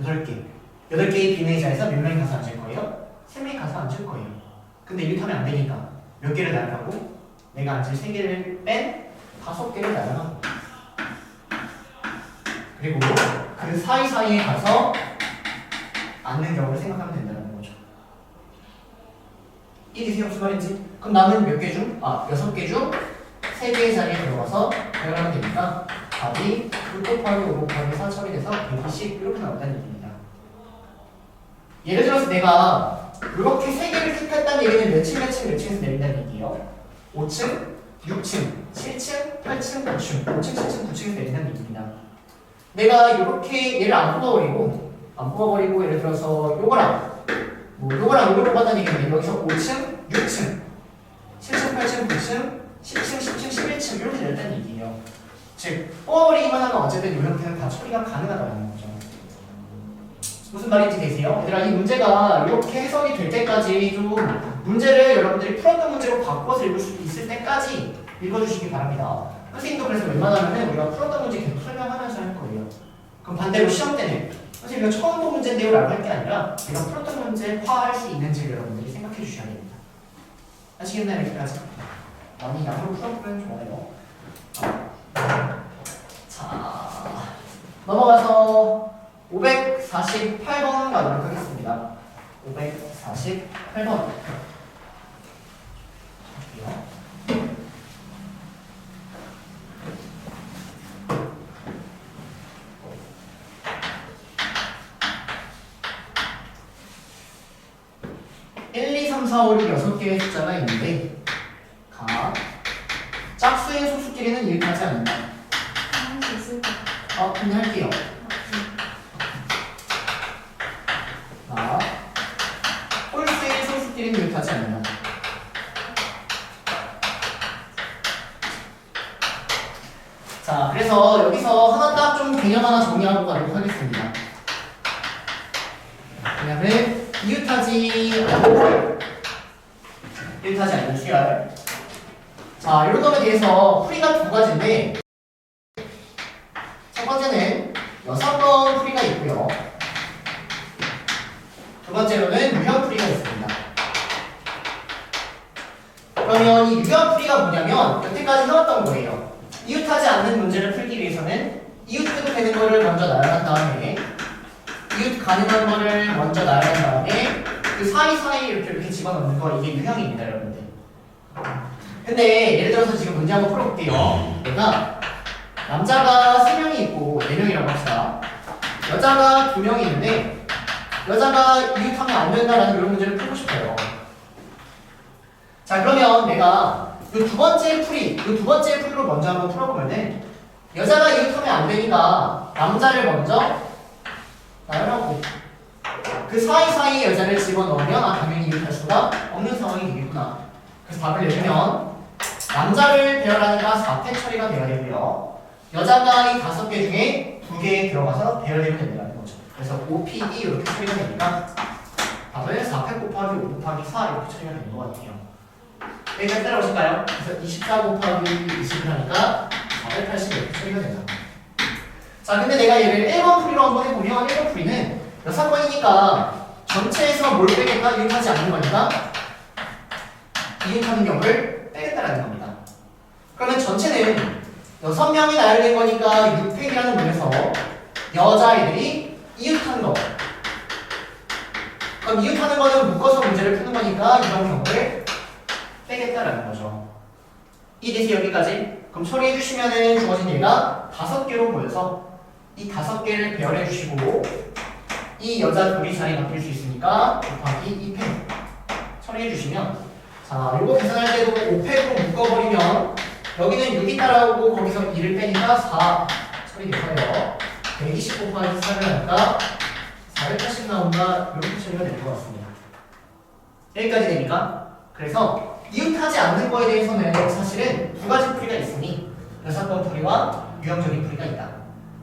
8개. 8개의 비내자에서 몇 명이 가서 앉을 거예요? 3명이 가서 앉을 거예요. 근데 이웃하면 안 되니까 몇 개를 날아가고 내가 앉을 3개를 뺀 5개를 날아가고 그리고 그 사이사이에 가서 앉는 경우를 생각하면 된다는 거죠. 이해되세요? 무슨 말인지? 그럼 나는 몇 개 중? 6개 중 3개의 자리에 들어가서 배열하면 되니까 답이 2 곱하기 5 곱하기 4 처리돼서 120 이렇게 나온다는 얘기입니다. 예를 들어서 내가 이렇게 3개를 택했다는 얘기는 몇 층에서 내린다는 얘기예요? 5층, 6층, 7층, 8층, 9층, 5층, 7층, 9층에서 내린다는 얘기입니다. 내가 이렇게 얘를 안 뽑아버리고 예를 들어서 요거랑 요거를 뽑았다는 얘기는 여기서 5층, 6층, 7층, 8층, 9층, 10층, 10층, 11층 이렇게 내렸다는 얘기예요. 즉 뽑아버리기만 하면 어쨌든 이 형태는 다 처리가 가능하다는 거죠. 무슨 말인지 되세요? 얘들아 이 문제가 이렇게 해석이 될 때까지 좀 문제를 여러분들이 풀었던 문제로 바꿔서 읽을 수 있을 때까지 읽어주시기 바랍니다. 선생님도 그래서 웬만하면 우리가 풀었던 문제 계속 설명하면서 할 거예요. 그럼 반대로 시험 때는 선생님 이거 처음 본 문제인데요 라고 할 게 아니라 내가 풀었던 문제화할 수 있는지를 여러분들이 생각해 주셔야 됩니다. 아시겠나요? 여기까지? 많이 양으로 풀어보면 좋아요. 자, 넘어가서 548번 가도록 하겠습니다. 548번. 1, 2, 3, 4, 5, 6, 6개의 숫자가 있는데 각 짝수의 소수끼리는 이웃하지 않는다. 할 수 있을 것 같아. 근데 할게요. 홀수의 소수끼리는 이웃하지 않는다. 자, 그래서 여기서 하나 딱 좀 개념 하나 정리하고 가도록 하겠습니다. 왜냐면 이웃하지 않는 수열. 자, 이런 것에 대해서 풀이가 두 가지인데 첫 번째는 6번 풀이가 있고요. 두 번째로는 유형 풀이가 있습니다. 그러면 이 유형 풀이가 뭐냐면 여태까지 해왔던 거예요. 이웃하지 않는 문제를 풀기 위해서는 이웃해도 되는 거를 먼저 나열한 다음에 이웃 가능한 거를 먼저 나열한 다음에 그 사이사이 이렇게 집어넣는 거 이게 유형입니다, 여러분들. 근데 예를 들어서 지금 문제 한번 풀어볼게요. 내가 남자가 3명이 있고 4명이라고 합시다. 여자가 2명이 있는데 여자가 이웃하면 안 된다라는 이런 문제를 풀고 싶어요. 자, 그러면 내가 이 두 번째 풀이로 먼저 한번 풀어보면은 여자가 이웃하면 안 되니까 남자를 먼저 나열하고 그 사이사이에 여자를 집어넣으면 당연히 이웃할 수가 없는 상황이 되겠구나. 그래서 답을 내주면 남자를 배열하니까 4패 처리가 되어야 되고요. 여자가 이 5개 중에 2개에 들어가서 배열되면 된다는 거죠. 그래서 5P2 이렇게 처리가 되니까 답을 4패 곱하기 5 곱하기 4 이렇게 처리가 되는 것 같아요. 여기까지 따라오실까요? 그래서 24 곱하기 20을 하니까 480 이렇게 처리가 된다. 자, 근데 내가 얘를 1번 풀이로 한번 해보면 1번 풀이는 몇 사건이니까 전체에서 뭘 빼겠다? 이웃하지 않는 거니까 이웃하는 경우를 빼겠다라는 겁니다. 그러면 전체는 6명이 나열된 거니까 6팩이라는 문에서 여자애들이 이웃하는 거. 그럼 이웃하는 거는 묶어서 문제를 푸는 거니까 이런 경우를 빼겠다라는 거죠. 이해되세요? 여기까지? 그럼 처리해 주시면은 주어진 얘가 5개로 보여서 이 5개를 배열해 주시고 이 여자 둘이 자리 바뀔 수 있으니까 곱하기 2팩 처리해 주시면 자, 요거 계산할 때도 5팩으로 묶어버리면 여기는 6이 따라오고 거기서 2를 빼니까 4 처리돼서요. 120 곱하기 4를 하니까 480 나온다. 이렇게 처리가 될 것 같습니다. 여기까지 됩니까? 그래서 이웃하지 않는 거에 대해서는 사실은 두 가지 풀이가 있으니 여사건 풀이와 유형적인 풀이가 있다.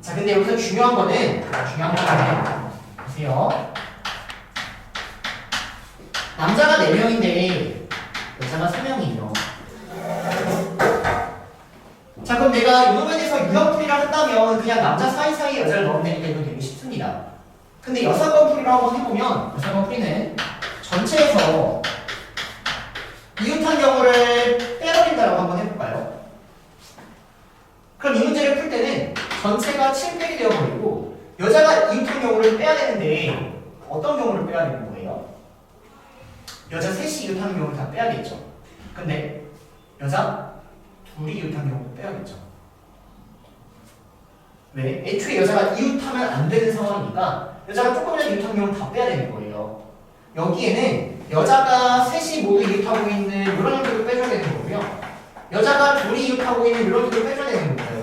자, 근데 여기서 중요한 거는 보세요. 남자가 4명인데 여자가 3명이에요. 자, 그럼 내가 이놈에 대해서 유형풀이를 한다면 그냥 남자 사이사이에 여자를 넣으면 되니까 이건 되게 쉽습니다. 근데 여사건 풀이를 한번 해보면 여사건 풀이는 전체에서 이웃한 경우를 빼버린다라고 한번 해볼까요? 그럼 이 문제를 풀 때는 전체가 7팩이 되어버리고 여자가 이웃한 경우를 빼야 되는데 어떤 경우를 빼야 되는 거예요? 여자 셋이 이웃하는 경우를 다 빼야겠죠. 근데 여자 둘이 이웃한 경우를 빼야겠죠. 왜? 애초에 여자가 이웃하면 안 되는 상황이니까 여자가 조금이라도 이웃한 경우를 다 빼야 되는 거예요. 여기에는 여자가 셋이 모두 이웃하고 있는 이런 형태를 빼줘야 되는 거고요. 여자가 둘이 이웃하고 있는 이런 형태를 빼줘야 되는 거예요.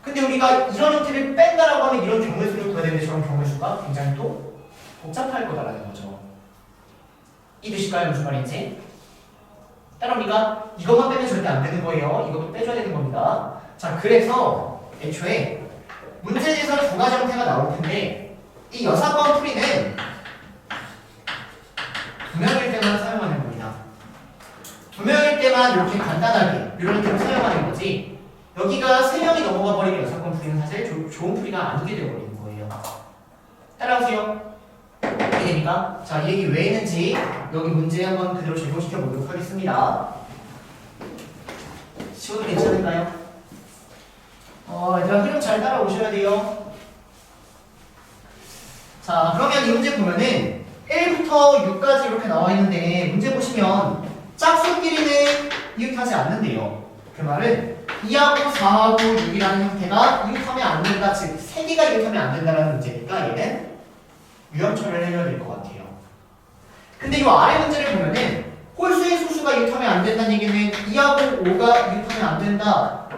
근데 우리가 이런 형태를 뺀다라고 하면 이런 경우의 수를 구해야 되는데 저런 경우의 수가 굉장히 또 복잡할 거다라는 거죠. 이해되실까요? 무슨 말인지? 따라옵니까? 이것만 빼면 절대 안 되는 거예요. 이것도 빼줘야 되는 겁니다. 자, 그래서 애초에 문제에 대해서 두 가지 형태가 나올 텐데 이 여사건 풀이는 2명일 때만 사용하는 겁니다. 2명일 때만 이렇게 간단하게 이런 형태로 사용하는 거지 여기가 3명이 넘어가 버리면 여사건 풀이는 사실 좋은 풀이가 아니게 되어버리는 거예요. 따라오세요. 이해됩니까? 자, 이 얘기 왜 했는지 여기 문제 한번 그대로 적용시켜 보도록 하겠습니다. 시호도 괜찮을까요? 얘들아 흐름 잘 따라오셔야 돼요. 자, 그러면 이 문제 보면은 1부터 6까지 이렇게 나와 있는데 문제 보시면 짝수끼리는 이웃하지 않는데요. 그 말은 2하고 4하고 6이라는 형태가 이웃하면 안 된다, 즉 3개가 이웃하면 안 된다는 문제니까 얘는 유형 처리를 해줘야 될 것 같아요. 근데 이 아래 문제를 보면은 홀수의 소수가 이웃하면 안 된다는 얘기는 2하고 5가 이웃하면 안 된다,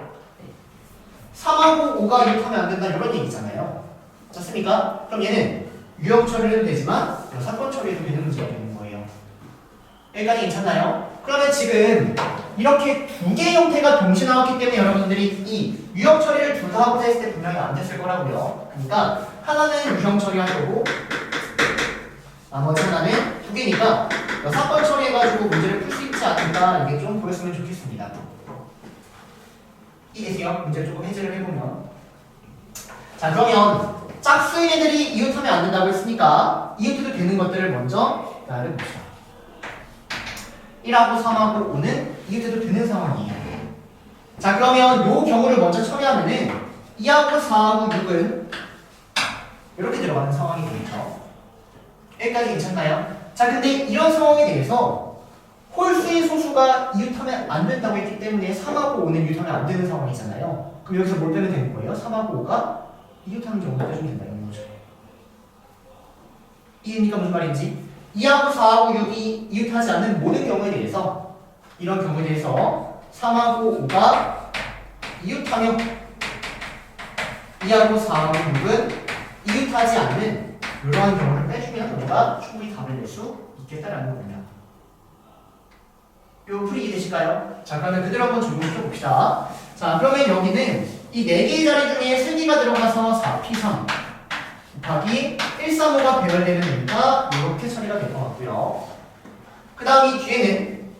3하고 5가 이웃하면 안 된다 이런 얘기잖아요. 맞습니까? 그럼 얘는 유형 처리를 해도 되지만 사건 처리해도 되는 문제가 되는 거예요. 여기까지 괜찮나요? 그러면 지금 이렇게 두 개의 형태가 동시에 나왔기 때문에 여러분들이 이 유형 처리를 둘 다 하고자 했을 때 분명히 안 됐을 거라고요. 그러니까 하나는 유형 처리하려고 나머지 하나는 두 개니까 사건 처리해가지고 문제를 풀 수 있지 않을까 이게 좀 보였으면 좋겠습니다. 이해되세요? 문제를 조금 해제를 해보면 자, 그러면 짝수인 애들이 이웃하면 안 된다고 했으니까 이웃해도 되는 것들을 먼저 알아봅시다. 1하고 3하고 5는 이웃해도 되는 상황이에요. 자, 그러면 이 경우를 먼저 처리하면은 2하고 4하고 6은 이렇게 들어가는 상황이 되겠죠. 여기까지 괜찮나요? 자, 근데 이런 상황에 대해서 홀수의 소수가 이웃하면 안 된다고 했기 때문에 3하고 5는 이웃하면 안 되는 상황이잖아요. 그럼 여기서 뭘 빼면 되는 거예요? 3하고 5가 이웃하는 경우를 빼주면 된다는 거죠. 이해니까 무슨 말인지? 2하고 4하고 6이 이웃하지 않는 모든 경우에 대해서 이런 경우에 대해서 3하고 5가 이웃하며 2하고 4하고 6은 이웃하지 않는 이러한 경우를 빼주면 우리가 충분히 답을 낼 수 있겠다라는 겁니다. 요 풀이 이해되실까요? 자, 그러면 그대로 한번 적용시켜 봅시다. 자, 그러면 여기는 이 4개의 자리 중에 3개가 들어가서 4P3 곱하기 135가 배열되는 거니까 이렇게 처리가 될 것 같고요. 그 다음 이 뒤에는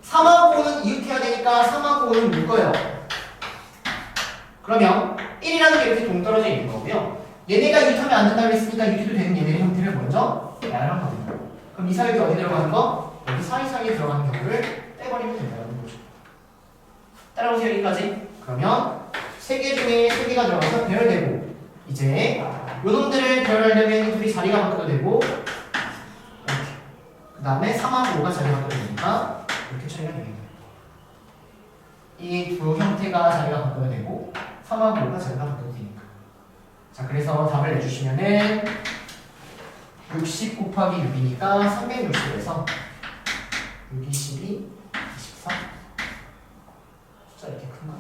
3하고 5는 이웃해야 되니까 3하고 5는 묶어요. 그러면 1이라는 게 이렇게 동떨어져 있는 거고요. 얘네가 이웃하면 안 된다고 했으니까 이웃해도 되는 얘네의 형태를 먼저 야를 거든요. 그럼 이 사역이 어디 들어가는 거? 여기 사이사이에 들어가는 경우를 빼버리면 된다는 거죠. 따라오세요 여기까지. 그러면 3개 중에 3개가 들어가서 배열되고 이제 요놈들을 배열하려면 이 둘이 자리가 바뀌어도 되고 이렇게 그 다음에 3하고 5가 자리가 바뀌어도 되니까 이렇게 처리가 되겠네요. 이 두 형태가 자리가 바뀌어도 되고 3하고 5가 자리가 바뀌어도 되니까. 자 그래서 답을 내주시면은 60 곱하기 6이니까 360에서 6, 22, 24 숫자 이렇게 큰가?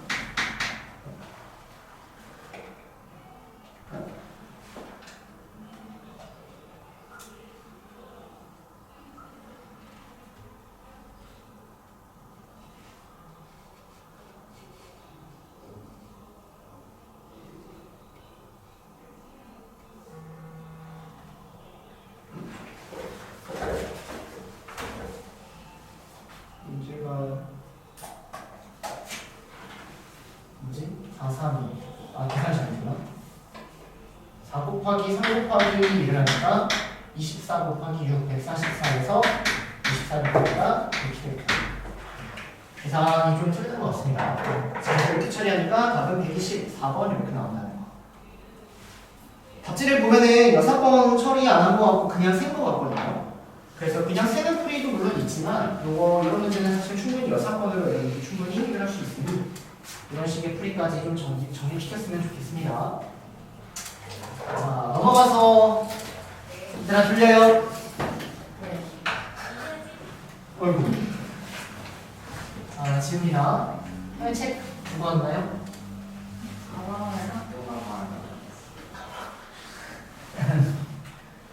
문제가 뭐지? 4, 3, 2 계산 잘했구나. 4 곱하기 3 곱하기 1을 하니까 24 곱하기 6 144에서 24를 하니까 이렇게 됩니다. 계산이 좀 틀린 것 같습니다. 자 이렇게 처리하니까 답은 124번 이렇게 나온다는 거. 답지를 보면은 6번 처리 안 한 거 같고 그냥 센 거 같거든요. 그래서 그냥 세는 풀이도 물론 있지만 이런 문제는 사실 충분히 6번으로 여러분들이 충분히 해결할 수 있으니 이런 식의 풀이까지 좀 정립시켰으면 좋겠습니다. 자 넘어가서 얘들아 들려요? 네. 어이구 자 지웁니다. 책 누구 왔나요? 가방을 학교 가방.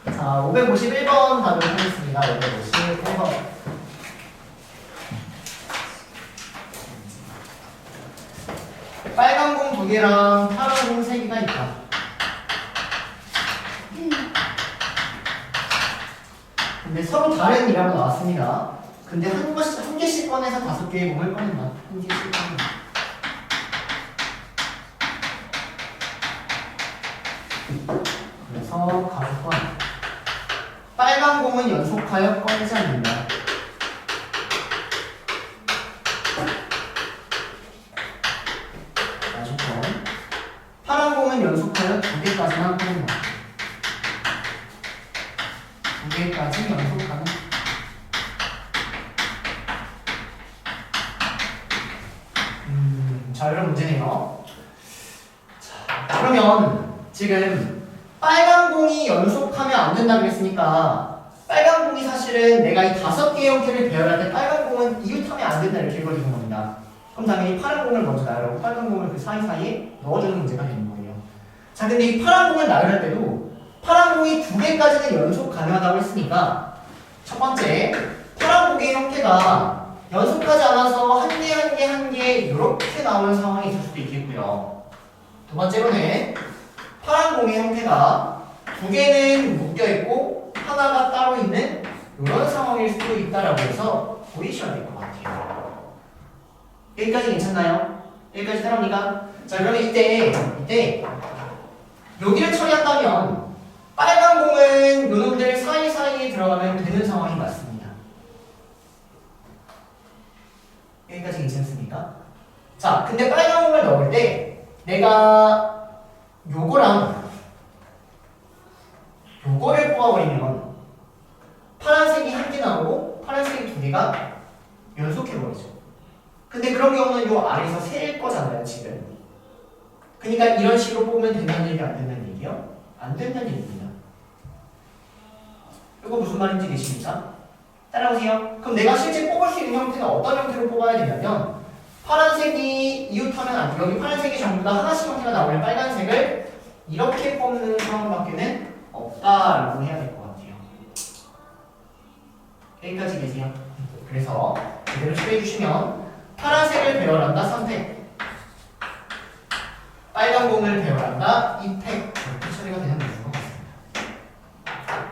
자 551번 답을 하겠습니다. 551번 빨간 공 2개랑 파란 공 3개가 있다. 근데 서로 다른 이라고 나왔습니다. 근데 한 개씩 꺼내서 5개의 공을 꺼낸다. 한 개씩 꺼낸다. 그래서 가속권 빨간 공은 연속하여 꺼내지 않는다. 가속권 파란 공은 연속하여 2개까지만 꺼낸다. 2개까지 연속하는 자 이런 문제네요. 자 그러면 지금 빨간 공이 연속하면 안 된다고 했으니까 빨간 공이 사실은 내가 이 5개의 형태를 배열할 때 빨간 공은 이웃하면 안 된다 이렇게 읽어주는 겁니다. 그럼 당연히 파란 공을 먼저 나열하고 빨간 공을 그 사이사이에 넣어주는 문제가 되는 거예요. 자 근데 이 파란 공을 나열할 때도 파란 공이 2개까지는 연속 가능하다고 했으니까 첫 번째 파란 공의 형태가 연속하지 않아서 한 개 이렇게 나오는 상황이 있을 수도 있겠고요. 두 번째로는 파란 공의 형태가 2개는 묶여있고 하나가 따로 있는 이런 상황일 수도 있다라고 해서 보이셔야 될 것 같아요. 여기까지 괜찮나요? 여기까지 따라옵니까? 자 그러면 이때 여기를 처리한다면 빨간 공은 요놈들 사이사이에 들어가면 되는 상황이 맞습니다. 여기까지 괜찮습니까? 자 근데 빨간 공을 넣을 때 내가 요거랑 요거를 뽑아버리면 파란색이 1개 나오고 파란색이 2개가 연속해버리죠. 근데 그런 경우는 요 아래에서 세일 거잖아요 지금. 그러니까 이런 식으로 뽑으면 된다는 얘기 안 된다는 얘기요? 안 된다는 얘기입니다. 이거 무슨 말인지 계십니까? 따라오세요. 그럼 내가 실제 뽑을 수 있는 형태는 어떤 형태로 뽑아야 되냐면 파란색이 이웃하면 안 돼. 여기 파란색이 전부 다 하나씩 형태가 나오면 빨간색을 이렇게 뽑는 상황밖에는 없다라고 해야 될 것 같아요. 여기까지 계세요. 그래서 이대로 처리해 주시면 파란색을 배열한다 3팩, 빨간 공을 배열한다 2팩 이렇게 처리가 되는 것 같습니다.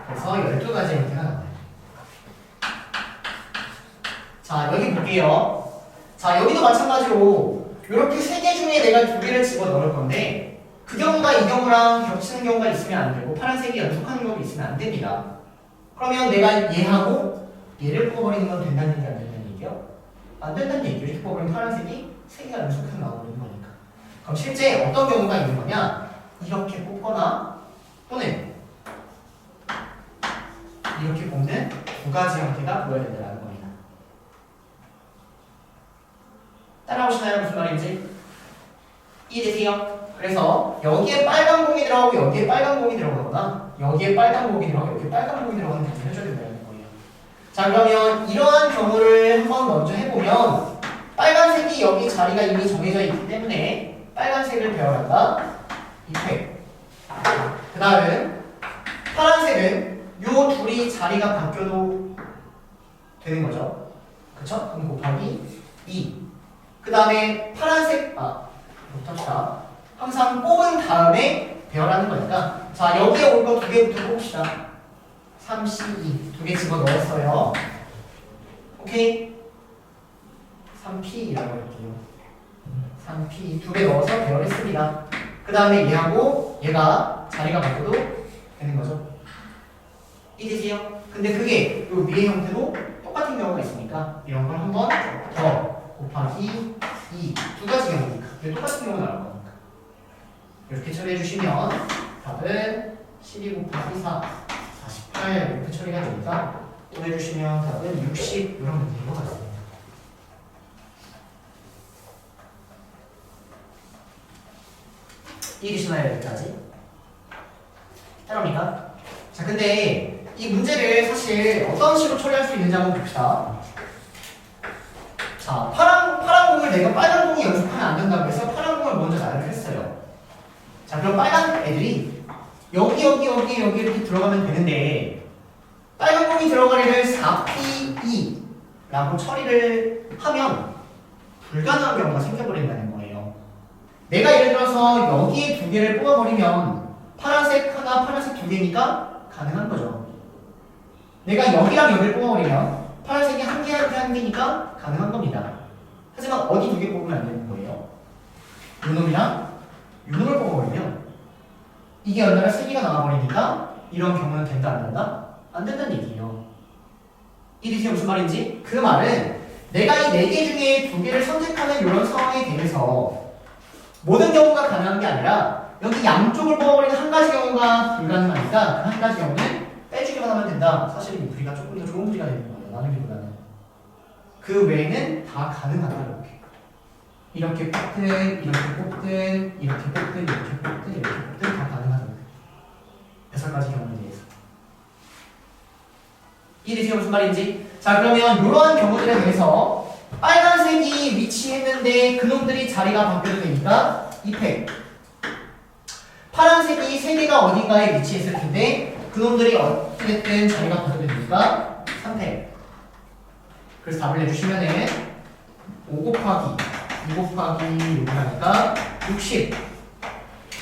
그래서 12가지 형태가 나와요. 자 자, 여기 볼게요. 자, 여기도 마찬가지로 이렇게 세 개 중에 내가 두 개를 집어 넣을 건데 그 경우가 이 경우랑 겹치는 경우가 있으면 안 되고 파란색이 연속하는 경우가 있으면 안 됩니다. 그러면 내가 얘하고 얘를 뽑아버리는 건 된다는 얘기 안 된다는 얘기요? 안 된다는 얘기요. 이렇게 뽑아버리면 파란색이 세 개가 연속해서 나오는 거니까. 그럼 실제 어떤 경우가 있는 거냐? 이렇게 뽑거나 또는 이렇게 뽑는 두 가지 형태가 보여야 된다는 겁니다. 따라오시나요? 무슨 말인지? 이해되세요? 그래서 여기에 빨간 공이 들어가고 여기에 빨간 공이 들어가거나 여기에 빨간 공이 들어가고 여기에 빨간 공이 들어가는 경우를 해줘야 된다는 거예요. 자, 그러면 이러한 경우를 한번 먼저 해보면 빨간색이 여기 자리가 이미 정해져 있기 때문에 빨간색을 배열한다. 이팩. 그 다음 파란색은 요 둘이 자리가 바뀌어도 되는 거죠. 그쵸? 그럼 곱하기 2. 그 다음에 파란색, 못합시다. 항상 뽑은 다음에 배열하는 거니까. 자, 여기에 올 거 두 개부터 뽑읍시다. 3, C2. 두 개 집어 넣었어요. 오케이? 3P라고 할게요. 3P. 두 개 넣어서 배열했습니다. 그 다음에 얘하고 얘가 자리가 바뀌어도 되는 거죠. 이해되세요? 근데 그게 요 위의 형태도 똑같은 경우가 있으니까 이런 걸 한 번 더 곱하기 2. 두 가지 경우니까. 똑같은 경우 나올 거니까. 이렇게 처리해 주시면 답은 12 곱하기 4, 48 이렇게 처리가 되니까 또 해주시면 답은 60 이런 문제인 것 같습니다. 이해되시나요? 여기까지? 따라옵니까? 자, 근데 이 문제를 사실 어떤 식으로 처리할 수 있는지 한번 봅시다. 자, 파란 공을 내가 빨간 공이 연속하면 안 된다고 해서 파란 공을 먼저 나열을 했어요. 자, 그럼 빨간 애들이 여기 이렇게 들어가면 되는데 빨간 공이 들어가리를 4P2라고 처리를 하면 불가능한 경우가 생겨버린다는 거예요. 내가 예를 들어서 여기에 두 개를 뽑아버리면 파란색 하나, 파란색 두 개니까 가능한 거죠. 내가 여기랑 여기를 뽑아버리면 파란색이 한 개니까 가능한 겁니다. 하지만 어디 두 개 뽑으면 안 되는 거예요? 요놈이랑 요놈을 뽑아버리면 이게 연달아 세 개가 나와버리니까 이런 경우는 된다 안 된다? 안 된다는 얘기예요. 이해되세요? 무슨 말인지? 그 말은 내가 이 네 개 중에 두 개를 선택하는 이런 상황에 대해서 모든 경우가 가능한 게 아니라 여기 양쪽을 뽑아버리는 한 가지 경우가 불가능하니까 그 한 가지 경우는 빼주기만 하면 된다. 사실 이 부리가 조금 더 좋은 부리가 되는 거예요. 나누기보다는. 그 외에는 다 가능하다. 이렇게 뽑든 이렇게 뽑든 이렇게 뽑든 이렇게 뽑든 이렇게 뽑든 다 가능하다. 6가지 경우에 대해서. 이해되세요? 무슨 말인지? 자, 그러면 이러한 경우들에 대해서 빨간색이 위치했는데 그놈들이 자리가 바뀌어도 되니까 2팩. 파란색이 3개가 어딘가에 위치했을 텐데 그놈들이 어쨌든 자리가 바뀌어도 되니까 3팩. 그래서 답을 내주시면은 5 곱하기 2 곱하기 6을 하니까 60.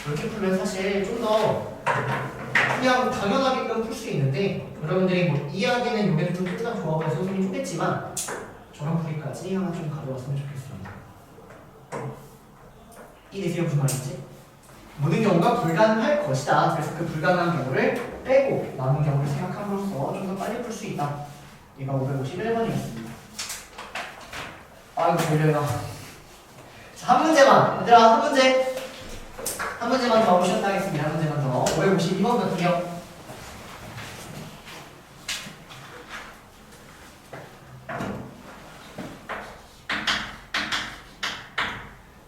이렇게 풀면 사실 좀 더 그냥 당연하게끔 풀 수 있는데 여러분들이 뭐 이해하기에는 이게 좀 특강 좋아 보여서 손이 쪼겠지만 저런 풀이까지 하나 좀 가져왔으면 좋겠습니다. 이해되세요? 무슨 말인지? 모든 경우가 불가능할 것이다. 그래서 그 불가능한 경우를 빼고 남은 경우를 생각함으로써 좀 더 빨리 풀 수 있다. 얘가 551번이었습니다. 아이고 졸려요. 자, 한 문제만. 얘들아, 한 문제만 더 오셨다 하겠습니다. 한 문제만 더. 552번 같은요.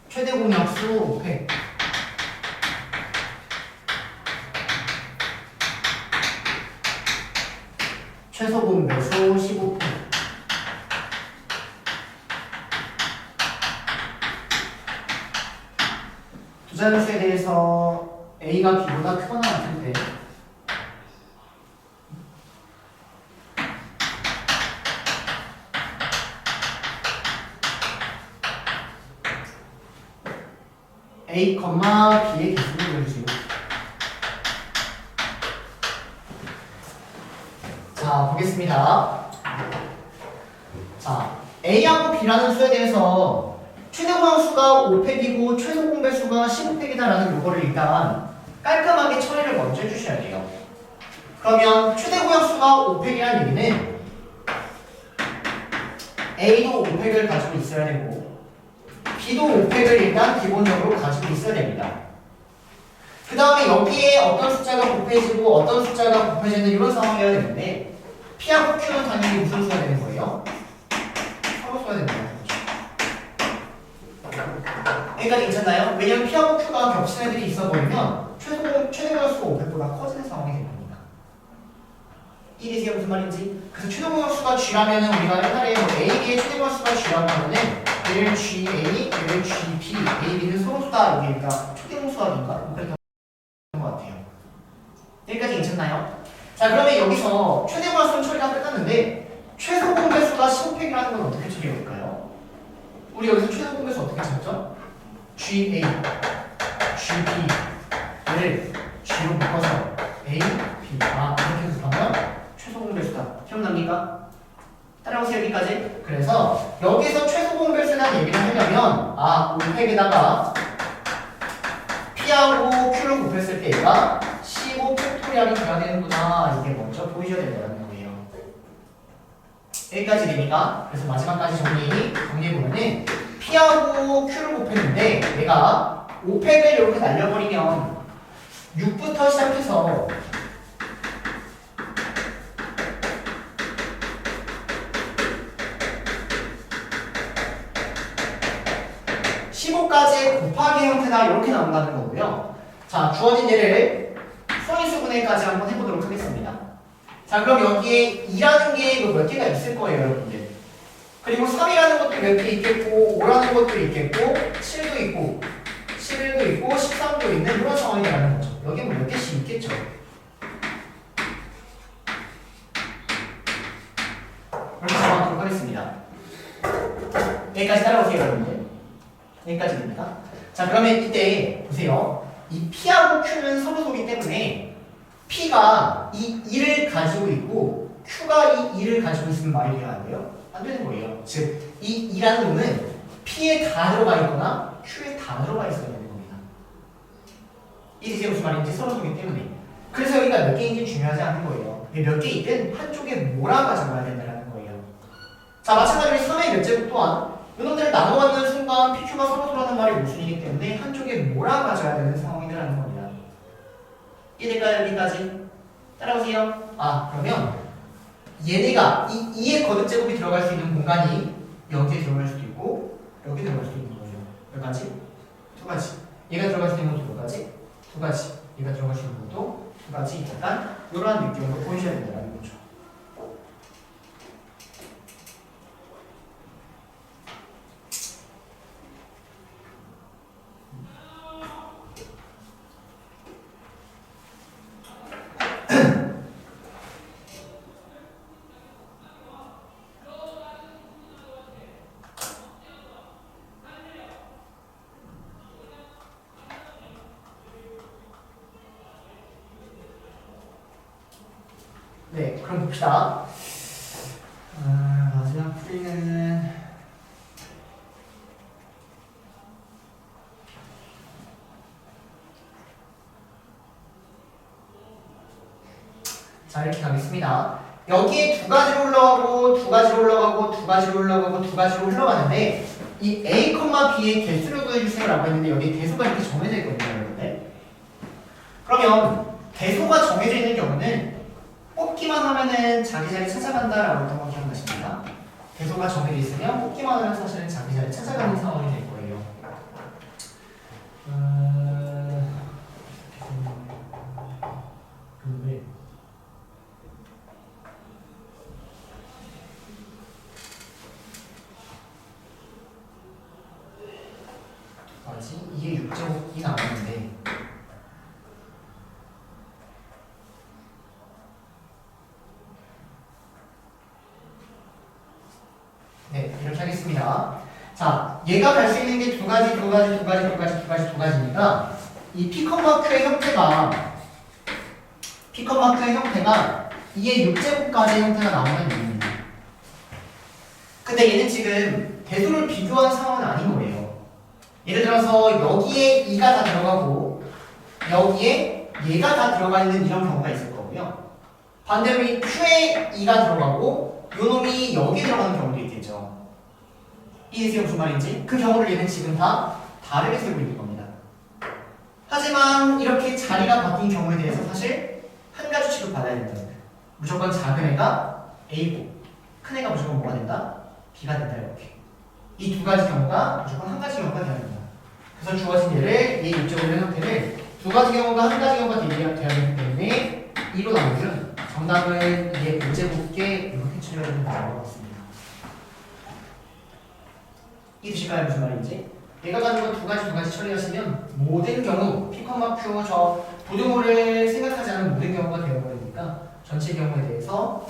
최대 공약수 5팩. 최소 분배수 15팩. 두 자릿수에 대해서 A가 B보다 크거나 같을 때 A, B의 개수를 보여주세요. 자, 보겠습니다. 자, A하고 B라는 수에 대해서 최대 공약수가 5팩이고 최소 공배수가 15팩이다라는 요거를 일단 깔끔하게 처리를 먼저 해주셔야 돼요. 그러면 최대 공약수가 5팩이라는 얘기는 A도 5팩을 가지고 있어야 되고 B도 5팩을 일단 기본적으로 가지고 있어야 됩니다. 그 다음에 여기에 어떤 숫자가 곱해지고 어떤 숫자가 곱해지는 이런 상황이어야 되는데 P하고 Q는 당연히 무슨 수가 되는 거예요? 서로 수가 되는 거예요. 여기까지 괜찮나요? 왜냐면 P하고 Q가 겹치는 애들이 있어 버리면 최대 공약수가 500보다 커지는 상황이 됩니다. 이해되세요? 무슨 말인지? 그래서 최대 공약수가 G라면 우리가 옛날에 뭐 AB의 최대 공약수가 G라고 하면은 얘를 GA, 얘를 GP, A, B는 서로 수다 여기니까 최대 공수학인가? 그랬던 것 같아요. 여기까지 괜찮나요? 자 그러면 여기서 최대 공약수는 처리가 끝났는데 최소 공배수가 15팩이라는 건 어떻게 처리해볼까요? 우리 여기서 최소 공배수 어떻게 찾죠? GA, GB를 G로 묶어서 A, B 이렇게 곱하면 최소 공배수다. 기억납니까? 따라오세요 여기까지. 그래서 여기서 최소 공배수에 대한 얘기를 하려면 5팩에다가 P하고 Q를 곱했을 때 얘가 15 팩토리얼이 돼야 되는구나. 이게 먼저 보이셔야 된다는 거예요. 여기까지 됩니까? 그래서 마지막까지 정리해보면은 P하고 Q를 곱했는데 얘가 5팩을 이렇게 날려버리면 6부터 시작해서 15까지 곱하기 형태다 이렇게 나온다는 거고요. 자 주어진 예를 수인수분해까지 한번 해보도록 하겠습니다. 자 그럼 여기에 2라는 게 몇 개가 있을 거예요 여러분들. 그리고 3이라는 것도 몇 개 있겠고 5라는 것도 있겠고 7도 있고 11도 있고 13도 있는 이런 상황이 되는 거죠. 여기 뭐 몇 개씩 있겠죠. 그렇게 정하도록 하겠습니다. 여기까지 따라오세요 여러분들. 여기까지 됩니다. 자 그러면 이때 보세요. 이 P하고 Q는 서로 소기 때문에 P가 이 2를 가지고 있고 Q가 이 2를 가지고 있으면 말이 돼야 안 돼요? 안 되는 거예요. 즉 이 2라는 놈은 P에 다 들어가 있거나 Q에 다 들어가 있어야 되는 겁니다. 이제 무슨 말인지 서로 소기 때문에. 그래서 여기가 몇 개인지 중요하지 않은 거예요. 몇 개 있든 한쪽에 몰아가져가야 된다는 거예요. 자 마찬가지로 3의 몇 제곱 또한 이놈들을 나눠받는 순간 PQ가 서로서로라는 말이 모순이기 때문에 한쪽에 몰아가져야 되는 상황이라는 겁니다. 이해될까요? 여기까지? 따라오세요. 그러면 얘네가 이 2의 거듭제곱이 들어갈 수 있는 공간이 여기에 들어갈 수도 있고 여기 들어갈 수도 있는 거죠. 몇 가지? 두 가지. 얘가 들어갈 수 있는 것도 몇 가지? 두 가지. 얘가 들어갈 수 있는 것도 두 가지. 약간 이러한 느낌으로 보이셔야 된다는 거죠. 네, 그럼 봅시다. 마지막 풀이는 자 이렇게 가겠습니다. 여기에 두 가지로 올라가고 두 가지로 올라가고 두 가지로 올라가고 두 가지로 흘러가는데 이 A, B의 개수를 구해주세요 라고 했는데 여기 대소가 이렇게 정해져 있거든요 여러분들. 그러면 대소가 정해져 있는 경우는 뽑기만 하면은 자기 자리 찾아간다라고 했던 거 기억나십니까? 대소가 정해져 있으면 뽑기만 하면 사실은 자기 자리 찾아가는 상황이 될 거예요. 뭐지? 이게 6제곱이 나오는데 네, 이렇게 하겠습니다. 자, 얘가 갈 수 있는 게 두 가지니까 이 P, Q의 형태가 P, Q의 형태가 2의 6제곱까지의 형태가 나오는 얘기입니다. 그 근데 얘는 지금 대수를 비교한 상황은 아닌 거예요. 예를 들어서 여기에 2가 다 들어가고 여기에 얘가 다 들어가 있는 이런 경우가 있을 거고요. 반대로 이 Q에 2가 들어가고 요 놈이 여기에 들어가는 경우도 있겠죠. 이해하세요? 무슨 말인지? 그 경우를 얘는 지금 다 다르게 세고 있는 겁니다. 하지만 이렇게 자리가 바뀐 경우에 대해서 사실 한 가지 취급받아야 된다는 거예요. 무조건 작은 애가 A고 큰 애가 무조건 뭐가 된다? B가 된다 이렇게. 이 두 가지 경우가 무조건 한 가지 경우가 돼야 된다. 그래서 주어진 예를 얘 입적으로 한 형태를 두 가지 경우가 한 가지 경우가 돼야 되기 때문에 2로 나오면 정답은 얘 문제곱게 이렇게 처리가 되는 것 같습니다. 이해되실까요? 무슨 말인지? 얘가 가진 건 두 가지 처리하시면 모든 경우 P, Q 저 부등호를 생각하지 않은 모든 경우가 되어버리니까 전체 경우에 대해서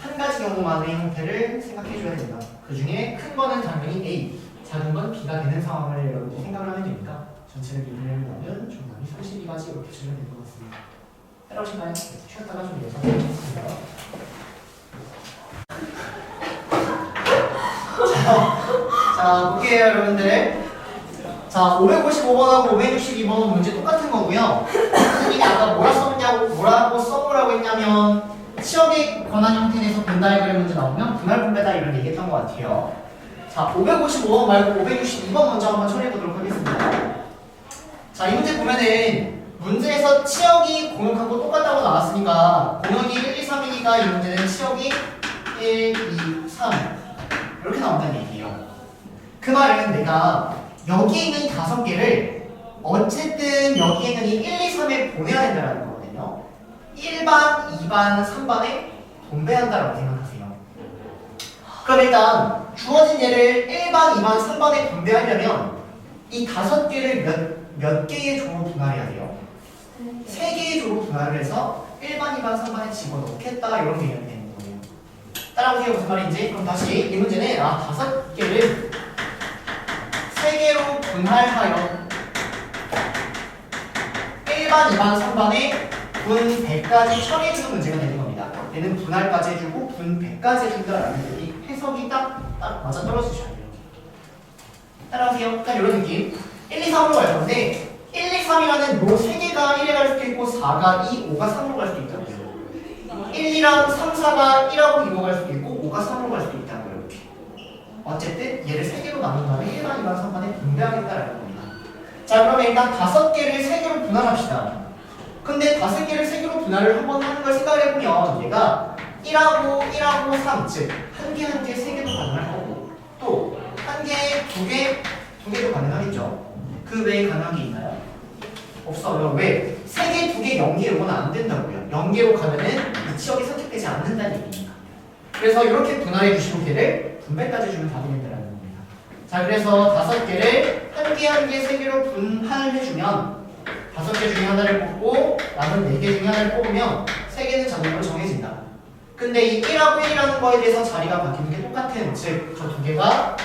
한 가지 경우만의 형태를 생각해 줘야 된다. 그 중에 큰 거는 당연히 A, 작은 건 B가 되는 상황을 여러분이 생각을 하면 되니까 전체를 이해하면 정답이 32가지 이렇게 처리가 될 것 같습니다. 따라오실까요? 쉬었다가 좀 이어서 해보겠습니다. 자, 볼게요, 여러분들. 자, 555번하고 562번은 문제 똑같은 거고요. 선생님이 아까 뭐라고 써보라고 했냐면 치역에 관한 형태 내서 벤 다이어그램 문제 나오면 분할 분배다 이런 얘기했던 것 같아요. 자, 555번 말고 562번 먼저 한번 처리해 보도록 하겠습니다. 자, 이 문제 보면은 문제에서 치역이 공역하고 똑같다고 나왔으니까 공역이 1, 2, 3이니까 이 문제는 치역이 1, 2, 3 이렇게 나온다는 얘기예요. 그 말은 내가 여기에 있는 이 5개를 어쨌든 여기에 있는 이 1, 2, 3에 보내야 된다는 거거든요. 1반, 2반, 3반에 분배한다라고 생각하세요. 그럼 일단 주어진 얘를 1반, 2반, 3반에 분배하려면 이 5개를 몇 개의 조로 분할해야 돼요? 3개의 조로 분할을 해서 1반, 2반, 3반에 집어넣겠다 이런 개념이 되는 거예요. 따라오세요. 무슨 말인지? 그럼 다시 이 문제는 5개를 3개로 분할하여 1반, 2반, 3반에 분 100까지 처리해주는 문제가 되는 겁니다. 얘는 분할까지 해주고 분 100까지 해준다라는 이 해석이 딱 맞아 떨어지셔야 돼요. 따라오세요. 딱 이런 느낌. 1, 2, 3으로 갈 건데 1, 2, 3이라는 요 3개가 1에 갈 수도 있고 4가 2, 5가 3으로 갈 수도 있다고요. 1, 2랑 3, 4가 1하고 2로 갈 수도 있고 5가 3으로 갈 수도 있다고요. 이렇게. 어쨌든 얘를 3개로 나눈 다음에 1반, 2반, 3반에 분배하겠다라는 겁니다. 자, 그러면 일단 5개를 3개로 분할합시다. 근데 5개를 3개로 분할을 한번 하는 걸 생각을 해보면 얘가 1하고 3, 즉 한 개 3개도 가능할 거고 또 한 개, 2개도 가능하겠죠. 그 외에 가능한 게 있나요? 없어요. 왜? 3개, 2개, 0개 이건 안 된다고요. 0개로 가면은 이 지역이 선택되지 않는다는 얘기니까. 그래서 이렇게 분할해 주시고 걔를 분배까지 주면 답이 된다는 겁니다. 자, 그래서 5개를 한 개, 3개로 분할해주면 5개 중에 하나를 뽑고 남은 4개 중에 하나를 뽑으면 3개는 자동으로 정해진다. 근데 이 1하고 1이라는 거에 대해서 자리가 바뀌는 게 똑같은, 즉 저 2개가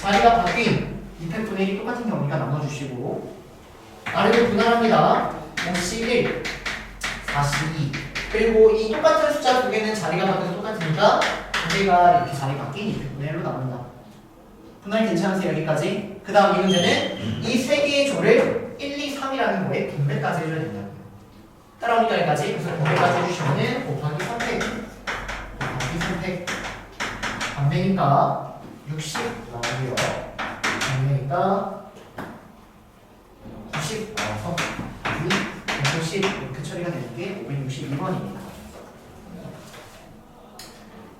자리가 바뀐 2팩분의 1이 똑같은 경우니까 나눠주시고 아래로 분할합니다. 51, 42 그리고 이 똑같은 숫자 2개는 자리가 바뀌어서 똑같으니까 2개가 이렇게 자리 바뀐 2팩분의 1로 나온다. 분할 괜찮으세요? 여기까지? 그 다음 이 문제는 이 3개의 조를 1, 2, 3이라는 거에 분배까지 해줘야 된다고요. 따라오니까 여기까지. 그래서 분배까지 해주시면은 곱하기 3팩 곱하기 3팩 반배니까 60 나오고요. 반배니까 90 나와서 150 이렇게 처리가 되는 게 562번입니다.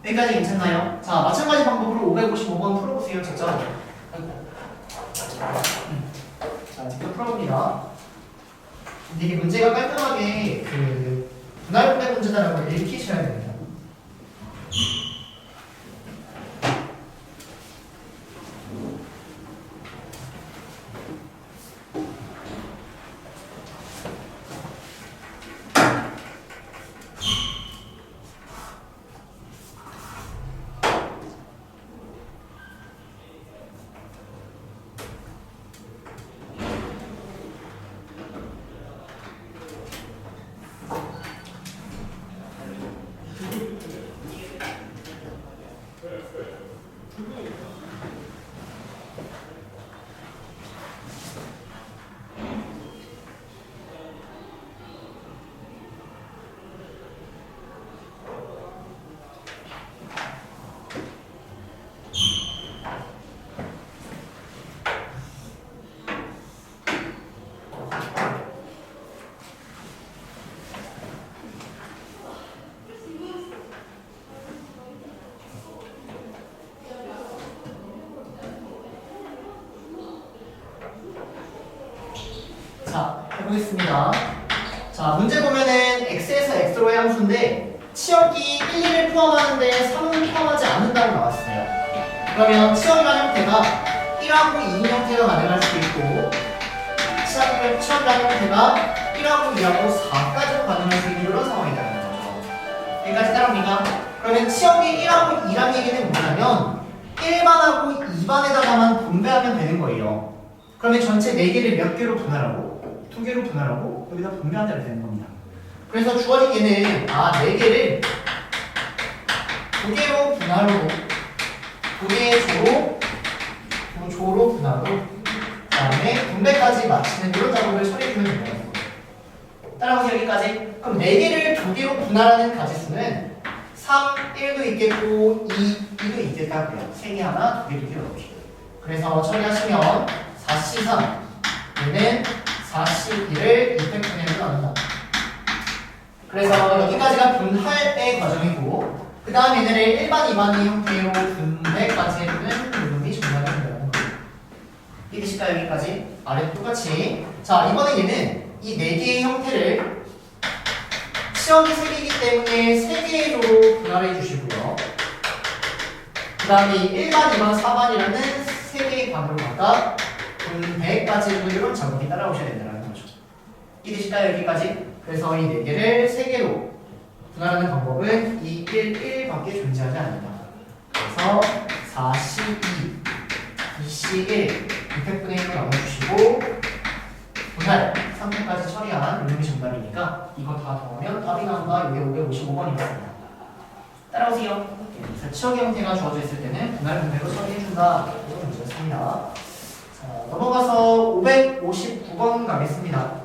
여기까지 괜찮나요? 자, 마찬가지 방법으로 555번 풀어보세요. 직접. 자, 직접 풀어봅니다. 근데 이게 문제가 깔끔하게 그 분할분배 문제다라고 읽히셔야 됩니다. 자, 해보겠습니다. 자, 문제 보면은 x에서 x로의 함수인데 치역이 1, 2를 포함하는데 3은 포함하지 않는다고 나왔어요. 그러면 치역이라는 형태가 1하고 2인 형태가 가능할 수도 있고 치역이라는 형태가 1하고 2하고 4까지도 가능할 수 있는 이런 상황이라는 거죠. 여기까지 따라옵니까? 그러면 치역이 1하고 2라는 얘기는 뭐냐면 1반하고 2반에다가만 분배하면 되는 거예요. 그러면 전체 4개를 몇 개로 분할하고 2개로 분할하고 여기다 분배하면 되는 겁니다. 그래서 주어진 얘는 4개를 2개로 분할로 2개의 조로 분할로 그 다음에 분배까지 마치는 이런 작업을 처리해주면 된다는 거예요. 따라오세요 여기까지. 그럼 4개를 2개로 분할하는 가지수는 3, 1도 있겠고 2, 2도 있겠다고요. 3개 하나, 2개, 2개 이렇게. 그래서 처리하시면 4C3 얘는 4C2를 2팩토리얼로 나눈다. 그래서 여기까지가 분할의 과정이고 그 다음 얘네를 1반, 2반의 형태로 분배까지 해주는 부분이 정답이 된다는 거예요. 이해되실까요? 여기까지? 아래 똑같이. 자, 이번에 얘는 이 4개의 형태를 치역이 3개이기 때문에 3개의 조로 분할해 주시고요. 그 다음에 1반, 2반, 4반이라는 3개의 반으로 각각 분배까지 해주는 이런 작업이 따라오셔야 된다는 거죠. 이해되실까요? 여기까지? 그래서 이 4개를 3개로 분할하는 방법은 2, 1, 1밖에 존재하지 않는다. 그래서 4C2, 2C1, 2팩분의 1로 나눠주시고 분할 3팩까지 처리한 이놈이 정답이니까 이거 다 더하면 답이 나온다. 이게 555번이겠습니다. 따라오세요. 그래서 치역의 형태가 주어져 있을 때는 분할 분배로 처리해준다. 이런 문제였습니다. 자, 넘어가서 559번 가겠습니다.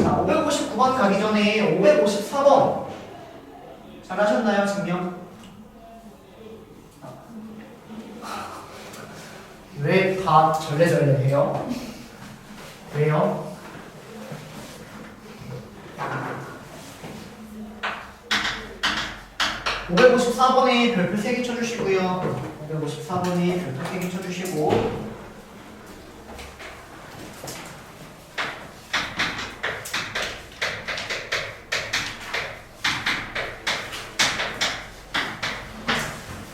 자, 559번 가기 전에 554번 잘하셨나요, 증명? 왜 다 절레절레해요? 왜요? (554번에) 별표 3개 쳐주시고요. 554번에 별표 3개 쳐주시고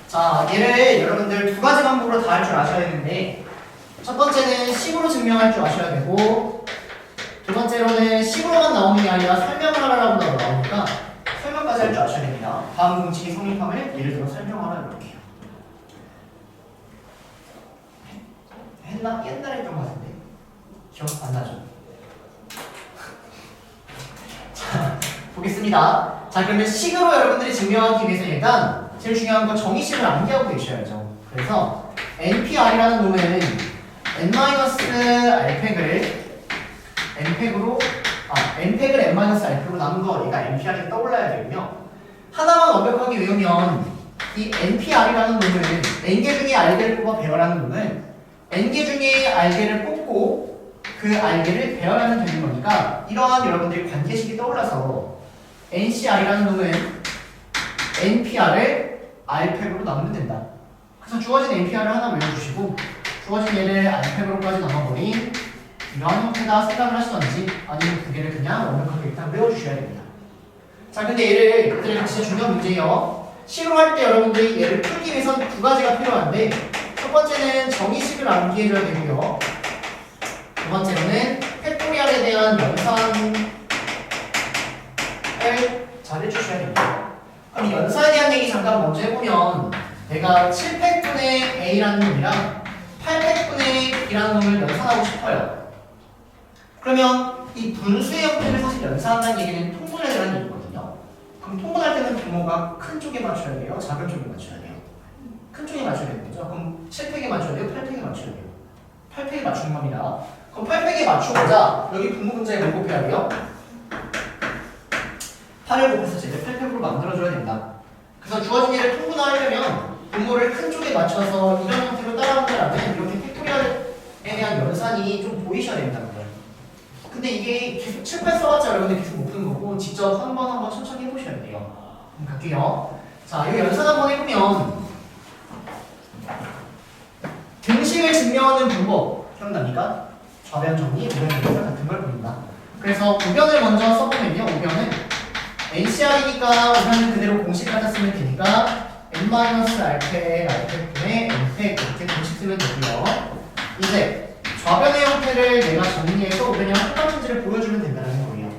자, 얘를 여러분들 2가지 방법으로 다 할 줄 아셔야 되는데 첫 번째는 식으로 증명할 줄 아셔야 되고 두 번째로는 식으로만 나오는 게 아니라 설명을 하라고 나오니까 설명까지 할 줄 아셔야 됩니다. 다음 공식의 성립함을 예를 들어 설명하라 이렇게요. 했나? 옛날에 했던 것 같은데 기억 안 나죠? 자, 보겠습니다. 자, 그러면 식으로 여러분들이 증명하기 위해서 일단 제일 중요한 건 정의식을 암기하고 계셔야죠. 그래서 NPR이라는 놈은 N-R팩을 N팩으로 N팩을 N-R팩으로 나눈 거 얘가 NPR이 떠올라야 되고요. 하나만 완벽하게 외우면 이 NPR이라는 놈은 N개 중에 R개를 뽑아 배열하는 놈은 N개 중에 R개를 뽑고 그 R개를 배열하면 되는 거니까 이러한 여러분들이 관계식이 떠올라서 NCR이라는 놈은 NPR을 R팩으로 나누면 된다. 그래서 주어진 NPR을 하나 외워주시고 주어진 얘를 R팩으로까지 나눠버린 이러한 형태다 생각을 하시던지 아니면 두 개를 그냥 완벽하게 일단 외워주셔야 됩니다. 자, 근데 얘를 진짜 중요한 문제예요. 식으로 할 때 여러분들이 얘를 풀기 위해서는 2가지가 필요한데 첫 번째는 정의식을 암기해줘야 되고요. 두 번째로는 팩토리얼에 대한 연산을 잘 해주셔야 됩니다. 그럼 연산에 대한 얘기 잠깐 먼저 해보면 내가 7팩분의 A라는 놈이랑 8팩분의 B라는 놈을 연산하고 싶어요. 그러면 이 분수의 형태를 사실 연산한다는 얘기는 통분에 대한 얘기거든요. 그럼 통분할 때는 분모가 큰 쪽에 맞춰야 돼요? 작은 쪽에 맞춰야 돼요? 큰 쪽에 맞춰야 되는 거죠. 그럼 7팩에 맞춰야 돼요? 8팩에 맞춰야 돼요? 8팩에 맞추는 겁니다. 그럼 8팩에 맞추고자 여기 분모 분자에 뭘 곱해야 돼요? 8을 곱해서 제를 8팩으로 만들어줘야 된다. 그래서 주어진 일을 통분하려면 분모를 큰 쪽에 맞춰서 이런 형태로 따라온다면 이렇게 팩토리얼에 대한 연산이 좀 보이셔야 된다는 거예요. 근데 이게 계속 7, 8 써봤자 여러분들 계속 못 푸는 거고 직접 한 번 천천히 해보셔야 돼요. 그럼 갈게요. 자, 이 연산 한번 해보면 등식을 증명하는 방법 기억납니까? 좌변 정리, 우변 정리가 같은 걸 보인다. 그래서 우변을 먼저 써보면요. 우변은 NCR이니까 우변은 그대로 공식 갖다 쓰면 되니까 n-r팩, r팩분의 n팩 이렇게 공식 쓰면 되고요. 이제 좌변의 형태를 내가 정리해서 우변이 한 가지를 보여주면 된다는 거예요.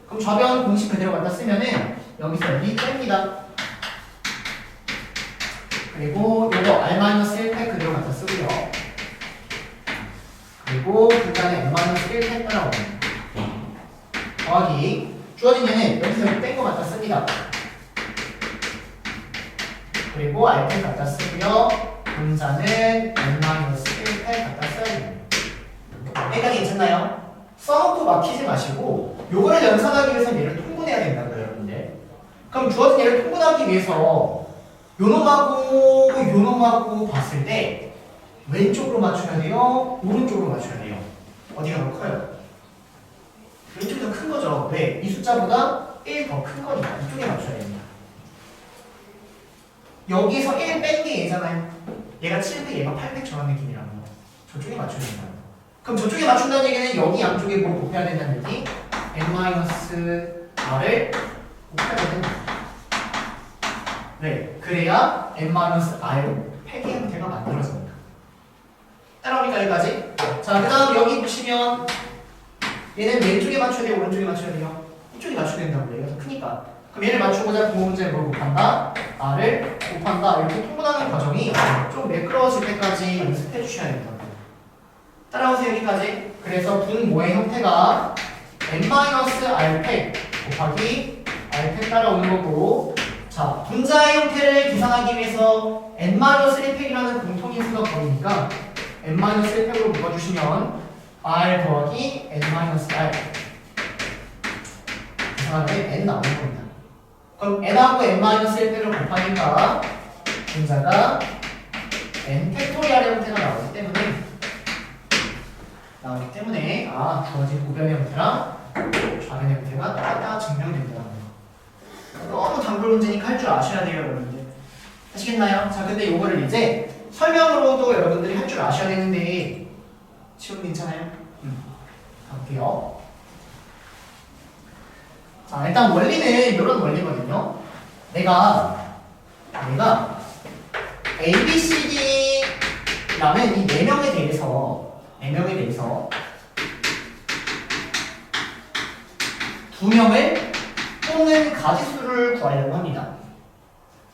그럼 좌변 공식 그대로 갖다 쓰면은 여기서 여기 뺍니다. 그리고 요거 r-1팩 그대로 갖다 쓰고요. 그리고 중간에 n-1팩 따라오는 더하기 주어진 얘는 여기서 여기 뺀 거 갖다 씁니다. 그리고 r팩 갖다 쓰고요. 분자는 n-1팩 갖다 써야 됩니다. 여기까지 괜찮나요? 써놓고 막히지 마시고 요거를 연산하기 위해서 얘를 통분해야 된다고요, 여러분들. 그럼 주어진 얘를 통분하기 위해서 요놈하고 봤을 때 왼쪽으로 맞춰야 돼요? 오른쪽으로 맞춰야 돼요? 어디가 더 커요? 왼쪽이 더 큰 거죠. 왜? 이 숫자보다 1 더 큰 거니까 이쪽에 맞춰야 됩니다. 여기서 1 뺀 게 얘잖아요. 얘가 7팩, 얘가 8팩 저런 느낌이라는 거. 저쪽에 맞춰야 된다는 거. 그럼 저쪽에 맞춘다는 얘기는 여기 양쪽에 뭘 곱해야 된다는 얘기? n-r을 곱해야 된다. 네, 그래야 n-r 팩의 형태가 만들어집니다. 따라오니까 여기까지. 자, 그 다음 여기 보시면 얘는 왼쪽에 맞춰야 돼요? 오른쪽에 맞춰야 돼요? 이쪽에 맞춰야 된다고 얘가 더 크니까. 그럼 얘를 맞추고자 부호 문제에 뭘 곱한다? r을 곱한다. 이렇게 통분하는 과정이 좀 매끄러워질 때까지 연습해 주셔야 된다고. 따라오세요 여기까지. 그래서 분모의 형태가 n-r팩 곱하기 r팩 따라오는 거고, 자 분자의 형태를 계산하기 위해서 n-1팩이라는 공통인수가 거리니까 n-1팩으로 묶어주시면 r 더하기 n-r 계산하면 n 나오는 겁니다. 그럼 n하고 n-1팩을 곱하니까 분자가 n 팩토리얼의 형태가 나오기 때문에 주어진 우변의 형태랑 좌변의 형태가 똑같다 증명된다는 거. 너무 단골 문제니까 할 줄 아셔야 돼요, 여러분들. 아시겠나요? 자, 근데 요거를 이제 설명으로도 여러분들이 할 줄 아셔야 되는데 지금 괜찮아요? 가볼게요. 자, 일단 원리는 이런 원리거든요. 내가 A, B, C, D라는 이 4명에 대해서 2명을 뽑는 가지수를 구하려고 합니다.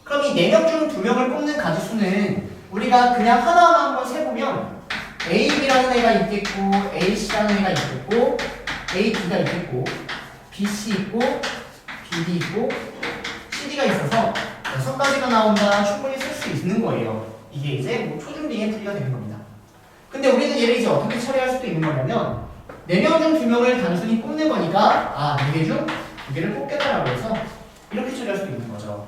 그럼 이 4명 중 2명을 뽑는 가지수는 우리가 그냥 하나하나 한번 세보면 A, B라는 애가 있겠고, A, C라는 애가 있겠고, A, B가 있겠고, B, C 있고, B, D 있고, C, D가 있어서 6가지가 나온다. 충분히 쓸 수 있는 거예요. 이게 이제 뭐 초중딩의 풀이가 되는 겁니다. 근데 우리는 얘를 이제 어떻게 처리할 수도 있는 거냐면 4명 중 2명을 단순히 뽑는 거니까 4개 중 2개를 뽑겠다라고 해서 이렇게 처리할 수도 있는 거죠.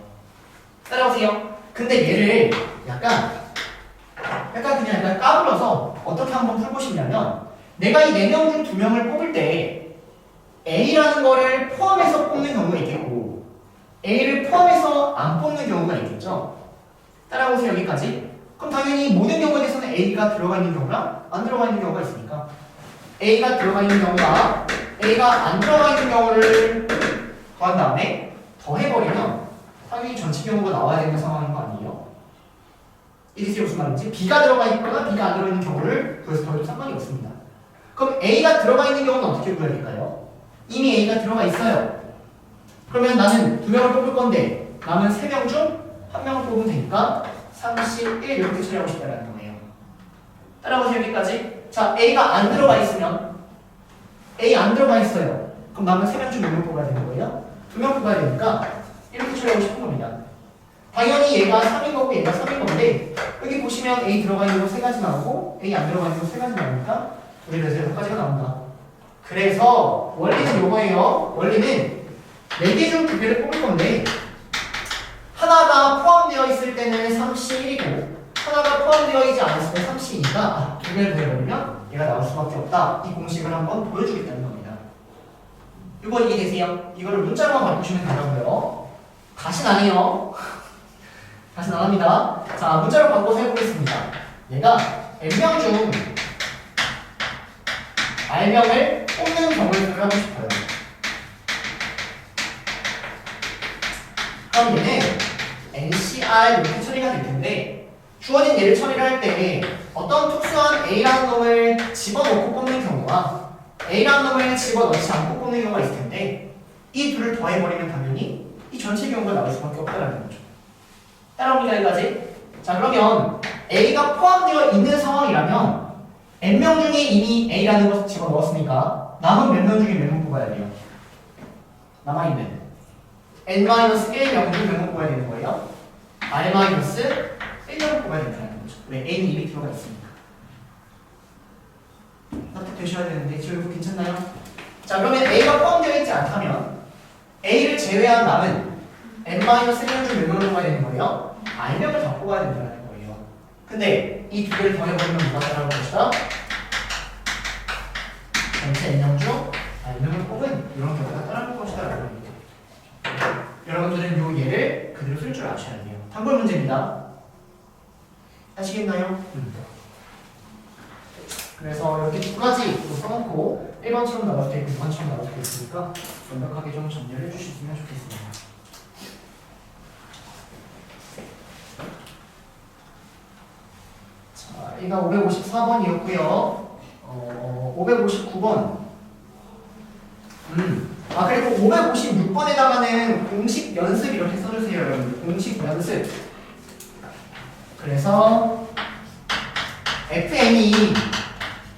따라오세요. 근데 얘를 약간 까불어서 어떻게 한번 풀보시냐면 내가 이 4명 중 2명을 뽑을 때 A라는 거를 포함해서 뽑는 경우가 있겠고 A를 포함해서 안 뽑는 경우가 있겠죠. 따라오세요 여기까지. 그럼 당연히 모든 경우에 대해서는 A가 들어가 있는 경우랑 안 들어가 있는 경우가 있으니까 A가 들어가 있는 경우와 A가 안 들어가 있는 경우를 더한 다음에 더해버리면 당연히 전체 경우가 나와야 되는 상황인 거 아니에요? 이게 무슨 말인지 B가 들어가 있거나 B가 안 들어가 있는 경우를 구해서 더해도 상관이 없습니다. 그럼 A가 들어가 있는 경우는 어떻게 구해야 될까요? 이미 A가 들어가 있어요. 그러면 나는 2명을 뽑을 건데 남은 3명 중 1명을 뽑으면 되니까 31 이렇게 처리하고 싶다는 거예요. 따라오세요 여기까지. 자, A가 안 들어가 있으면 A 안 들어가 있어요. 그럼 남은 3명 중 1명 뽑아야 되는 거예요. 2명 뽑아야 되니까 이렇게 처리하고 싶은 겁니다. 당연히 얘가 3인 거고 얘가 3인 건데 여기 보시면 A 들어가 있는 거 3가지 나오고 A 안 들어가 있는 거 3가지 나오니까 우리 그래서 6가지가 나온다. 그래서 원리는 요거예요. 원리는 4개 중 2개를 뽑을 건데 하나가 포함되어 있을 때는 31이고 하나가 포함되어 있지 않았을 때 32니까 2개를 더해버리면 얘가 나올 수밖에 없다. 이 공식을 한번 보여주겠다는 겁니다. 이거 이해되세요? 이거를 문자로만 바꾸시면 되고요. 다시는 안 해요. 다시는 안 합니다. 자, 문자로 바꿔서 해보겠습니다. 얘가 n명 중 R명을 뽑는 경우를 하고 싶어요. 그럼 얘는 NCR 이렇게 처리가 될 텐데 주어진 얘를 처리를 할 때 어떤 특수한 A라는 놈을 집어넣고 뽑는 경우와 A라는 놈을 집어넣지 않고 뽑는 경우가 있을 텐데 이 둘을 더해버리면 당연히 이 전체 경우가 나올 수밖에 없다는 거죠. 따라옵니까 여기까지? 자 그러면 A가 포함되어 있는 상황이라면 N명 중에 이미 A라는 것을 집어넣었으니까 남은 몇 명 중에 몇 명 뽑아야 돼요? 남아있는 N-1명 중 몇 명 뽑아야 되는 거예요? R-1명을 뽑아야 된다는 거죠. 왜? A는 이미 들어가 있으니까. 납득되셔야 되는데 지금 괜찮나요? 자 그러면 A가 포함되어 있지 않다면 A를 제외한 남은 N-1명 중 몇 명을 뽑아야 되는 거예요? R명을 다 뽑아야 된다는 거예요. 근데 이 두 개를 더해버리면 누가 따라올 것이다? 전체 N명 중 R명을 뽑은 이런 결과가 따라올 것이다 라고 합니다. 여러분들은 요 예를 그대로 쓸 줄 아셔야 돼요. 단골 문제입니다. 아시겠나요? 그래서 이렇게 두 가지 써놓고 1번처럼 나올 때 있고 2번처럼 나올 때 있으니까 완벽하게 좀 정리를 해주셨으면 좋겠습니다. 자, 이가 554번이었고요. 559번. 그리고 556번에다가는 공식 연습 이렇게 써주세요, 여러분. 공식 연습. 그래서 FN이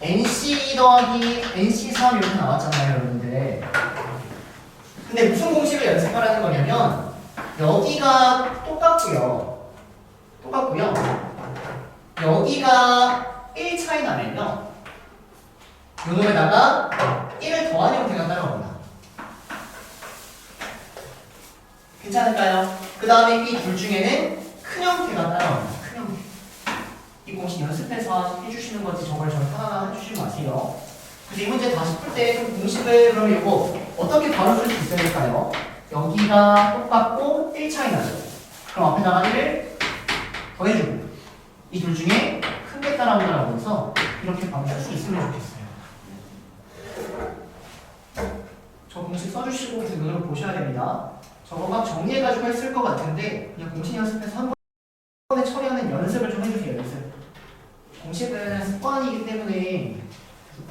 NC 더하기 NC3 이렇게 나왔잖아요, 여러분들. 근데 무슨 공식을 연습하라는 거냐면 여기가 똑같고요. 여기가 1 차이 나면요. 요 놈에다가 1을 더한 형태가 따라옵니다. 괜찮을까요? 그 다음에 이 둘 중에는 큰 형태가 따라옵니다. 큰 형태. 이 공식 연습해서 해주시는 건지 저걸 하나하나 해주시지 마세요. 그래서 이 문제 다시 풀 때 그 공식을 그러면 이거 어떻게 바로 쓸 수 있을까요? 여기가 똑같고 1 차이 나죠. 그럼 앞에다가 1을 더해주고 이 둘 중에 큰 게 따라온다라고 해서 이렇게 바로 쓸 수 있으면 좋겠어요. 저 공식 써주시고 계속 눈으로 보셔야 됩니다. 저거 막 정리해가지고 했을 것 같은데 그냥 공식 연습해서 한 번에 처리하는 연습을 좀 해주세요. 연습. 공식은 습관이기 때문에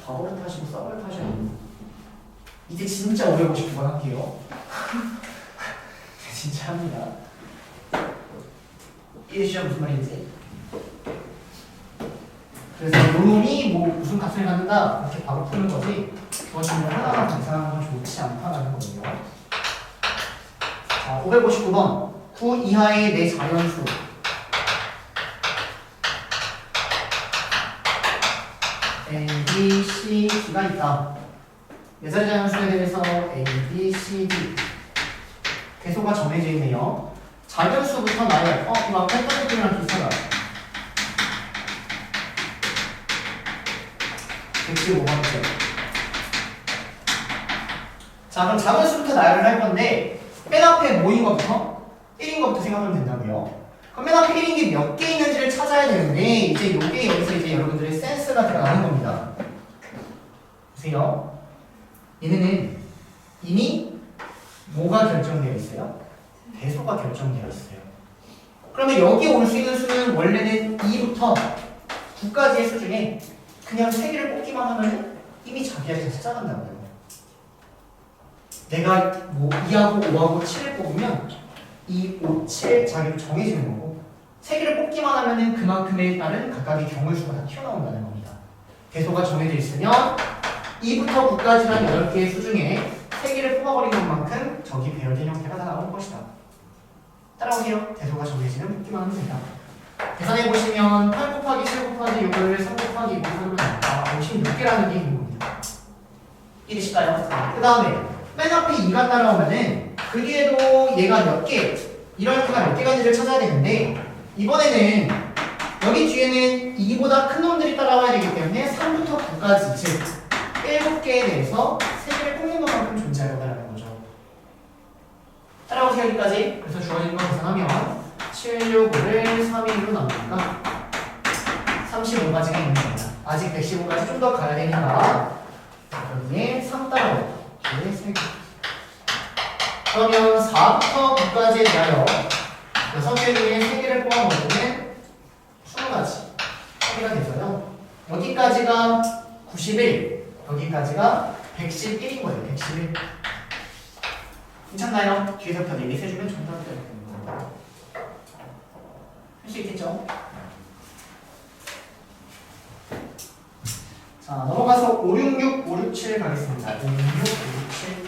바보를 타시고 썩을 타셔요. 이제 진짜 559번 할게요. 진짜 합니다. 이해주시죠? 무슨 말인지. 그래서 요놈이 뭐 무슨 값을 갖는다 이렇게 바로 푸는 거지 그것이 하나만 계산하는 건 좋지 않다라는 거예요. 자, 559번 9 이하의 내 자연수 A, B, C, D가 있다. 네 자리 자연수에 대해서 A, B, C, D 개수가 정해져 있네요. 자연수부터 나열 이거 아까 했던 것들이랑 비슷하다. 115번째. 자 그럼 자연수부터 나열을 할 건데 맨 앞에 뭐인 것부터? 1인 것부터 생각하면 된다고요. 그럼 맨 앞에 1인 게 몇 개 있는지를 찾아야 되는데 이제 요게 여기서 이제 여러분들의 센스가 들어가는 겁니다. 보세요. 얘네는 이미 뭐가 결정되어 있어요? 대소가 결정되어 있어요. 그러면 여기 올 수 있는 수는 원래는 2부터 9까지의 수 중에 그냥 3개를 뽑기만 하면 이미 자기한테 찾아간다고요. 내가 뭐 2하고 5하고 7을 뽑으면 2, 5, 7 자기로 정해지는 거고 3개를 뽑기만 하면은 그만큼에 따른 각각의 경우수가 다 튀어나온다는 겁니다. 대소가 정해져 있으면 2부터 9까지란 8개의 수 중에 3개를 뽑아버린 것만큼 저기 배열된 형태가 다 나올 것이다. 따라오세요. 대소가 정해지면 뽑기만 하면 된다. 계산해보시면 8 곱하기 7 곱하기 6을 3 곱하기 5로 나왔다. 56개라는 게 있는 겁니다. 이해되실까요? 그 다음에 맨 앞에 2가 따라오면은 그 뒤에도 얘가 몇 개, 이런 형태가 몇 개가 있는지를 찾아야 되는데 이번에는 여기 뒤에는 2보다 큰 놈들이 따라와야 되기 때문에 3부터 9까지 즉 7개에 대해서 3개를 뽑는 것만큼 존재하려고 거죠. 따라오세요 여기까지. 그래서 주어진 거 계산하면 7, 6, 5를 3, 1로 나누니까 35가지가 있는 겁니다. 아직 115까지 좀 더 가야 되니까 여기에 3 따라오고 여기에 3개. 그러면 4부터 9까지에 대하여 6개 중에 3개를 뽑아먹으면 20가지 처리가 돼서요. 여기까지가 91, 여기까지가 111인 거예요. 111. 괜찮나요? 뒤에서부터 4개 세주면 정답이 되는 거예요. 할 수 있겠죠? 자, 넘어가서 566, 567 가겠습니다. 566, 567.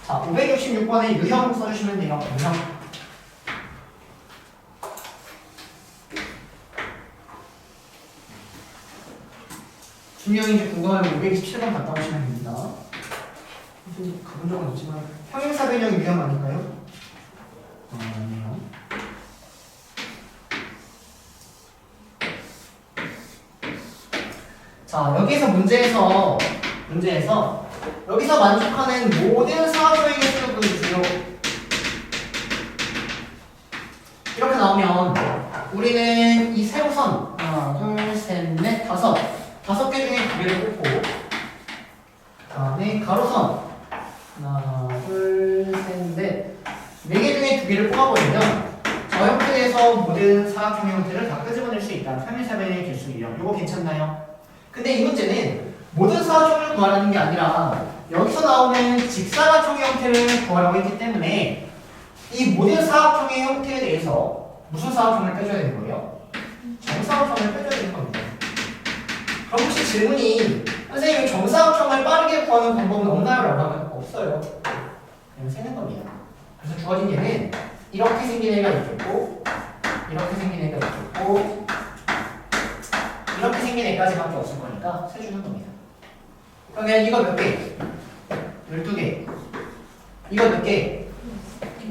자, 566번에 유형 써주시면 돼요. 유형. 준영이 궁금하면 527번 갔다 오시면 됩니다. 사실 가본 적은 없지만 평행사 변형 유형 아닐까요? 아니요. 자, 여기서 문제에서 여기서 만족하는 모든 사각형의 개수를 보여주세요. 이렇게 나오면 우리는 이 세로선 하나, 둘, 셋, 넷, 다섯 개 중에 2개를 뽑고 그 다음에 가로선 하나, 둘, 셋, 넷 4개 중에 2개를 뽑아버리면 저 형태에서 모든 사각형 형태를 다 끄집어낼 수 있다. 평행사변의 개수 유형. 이거 괜찮나요? 근데 이 문제는 모든 사각형을 구하라는 게 아니라 여기서 나오는 직사각형의 형태를 구하라고 했기 때문에 이 모든 사각형의 형태에 대해서 무슨 사각형을 빼줘야 되는 거예요? 정사각형을 빼줘야 되는 겁니다. 그럼 혹시 질문이 선생님 정사각형을 빠르게 구하는 방법은 없나요? 라고 하면 없어요. 그냥 세는 겁니다. 그래서 주어진 얘는 이렇게 생긴 애가 있겠고 이렇게 생긴 애가 있겠고 이렇게 생긴 애까지밖에 없을 거니까 세주는 겁니다. 그러면 이거 몇 개? 12개. 이거 몇 개?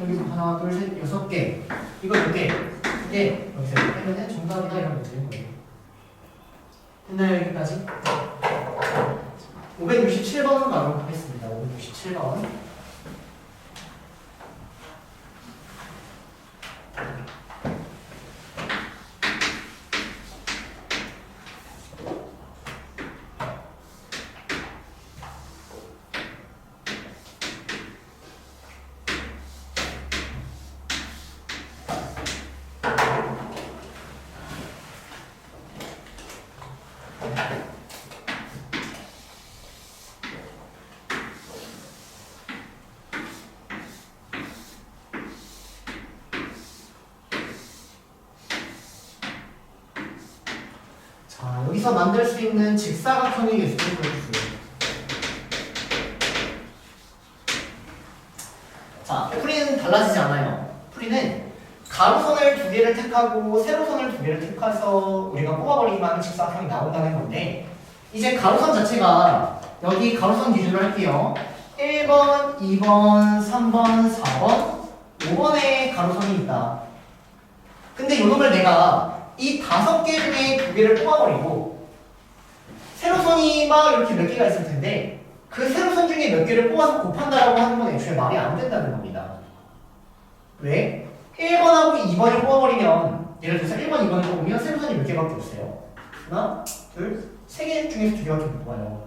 여기 하나, 둘, 셋, 6개. 이거 몇 개? 2개. 여기서 이렇게 빼면 정답이다 이러면 되는 거예요. 됐나요? 여기까지? 567번 가도록 하겠습니다. 567번. 자, 여기서 만들 수 있는 직사각형의 개수를 보여주세요. 자, 풀이는 달라지지 않아요. 풀이는 가로선을 2개를 택하고 세로선을 2개를 택해서 우리가 뽑아버리기만 하면 직사각형이 나온다는 건데 이제 가로선 자체가 여기 가로선 기준으로 할게요. 1번, 2번, 3번, 4번, 5번의 가로선이 있다. 근데 요놈을 내가 이 5개 중에 2개를 뽑아버리고 세로선이 막 이렇게 몇 개가 있을 텐데 그 세로선 중에 몇 개를 뽑아서 곱한다라고 하는 건 애초에 말이 안 된다는 겁니다. 왜? 1번하고 2번을 뽑아버리면 예를 들어서 1번, 2번을 뽑으면 세로선이 몇 개밖에 없어요. 하나, 둘, 3개 중에서 2개밖에 못 뽑아요.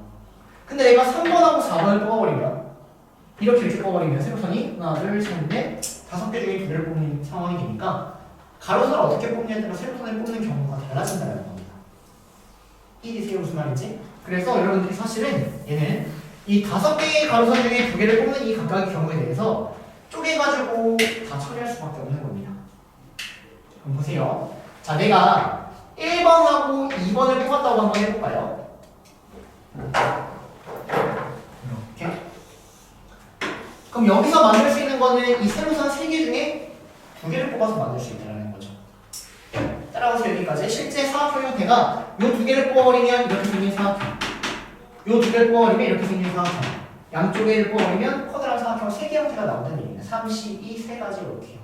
근데 내가 3번하고 4번을 뽑아버리면 이렇게 뽑아버리면 세로선이 하나, 둘, 셋, 넷 5개 중에 2개를 뽑는 상황이 되니까 가로선을 어떻게 뽑냐에 따라 세로선을 뽑는 경우가 달라진다는 겁니다. 이해되세요? 무슨 말인지? 그래서 여러분들이 사실은 얘는 이 5개의 가로선 중에 2개를 뽑는 이 각각의 경우에 대해서 쪼개가지고 다 처리할 수밖에 없는 겁니다. 그럼 보세요. 자, 내가 1번하고 2번을 뽑았다고 한번 해볼까요? 이렇게. 그럼 여기서 만들 수 있는 거는 이 세로선 3개 중에 2개를 뽑아서 만들 수 있다는 거죠. 따라가서 여기까지 실제 사각형 형태가 이 2개를 뽑아버리면 이렇게 생긴 사각형, 이 2개를 뽑아버리면 이렇게 생긴 사각형, 양쪽에를 뽑아버리면 커다란 사각형 3개 형태가 나온다는 얘기입니다. 3, 12, 3가지 이렇게요.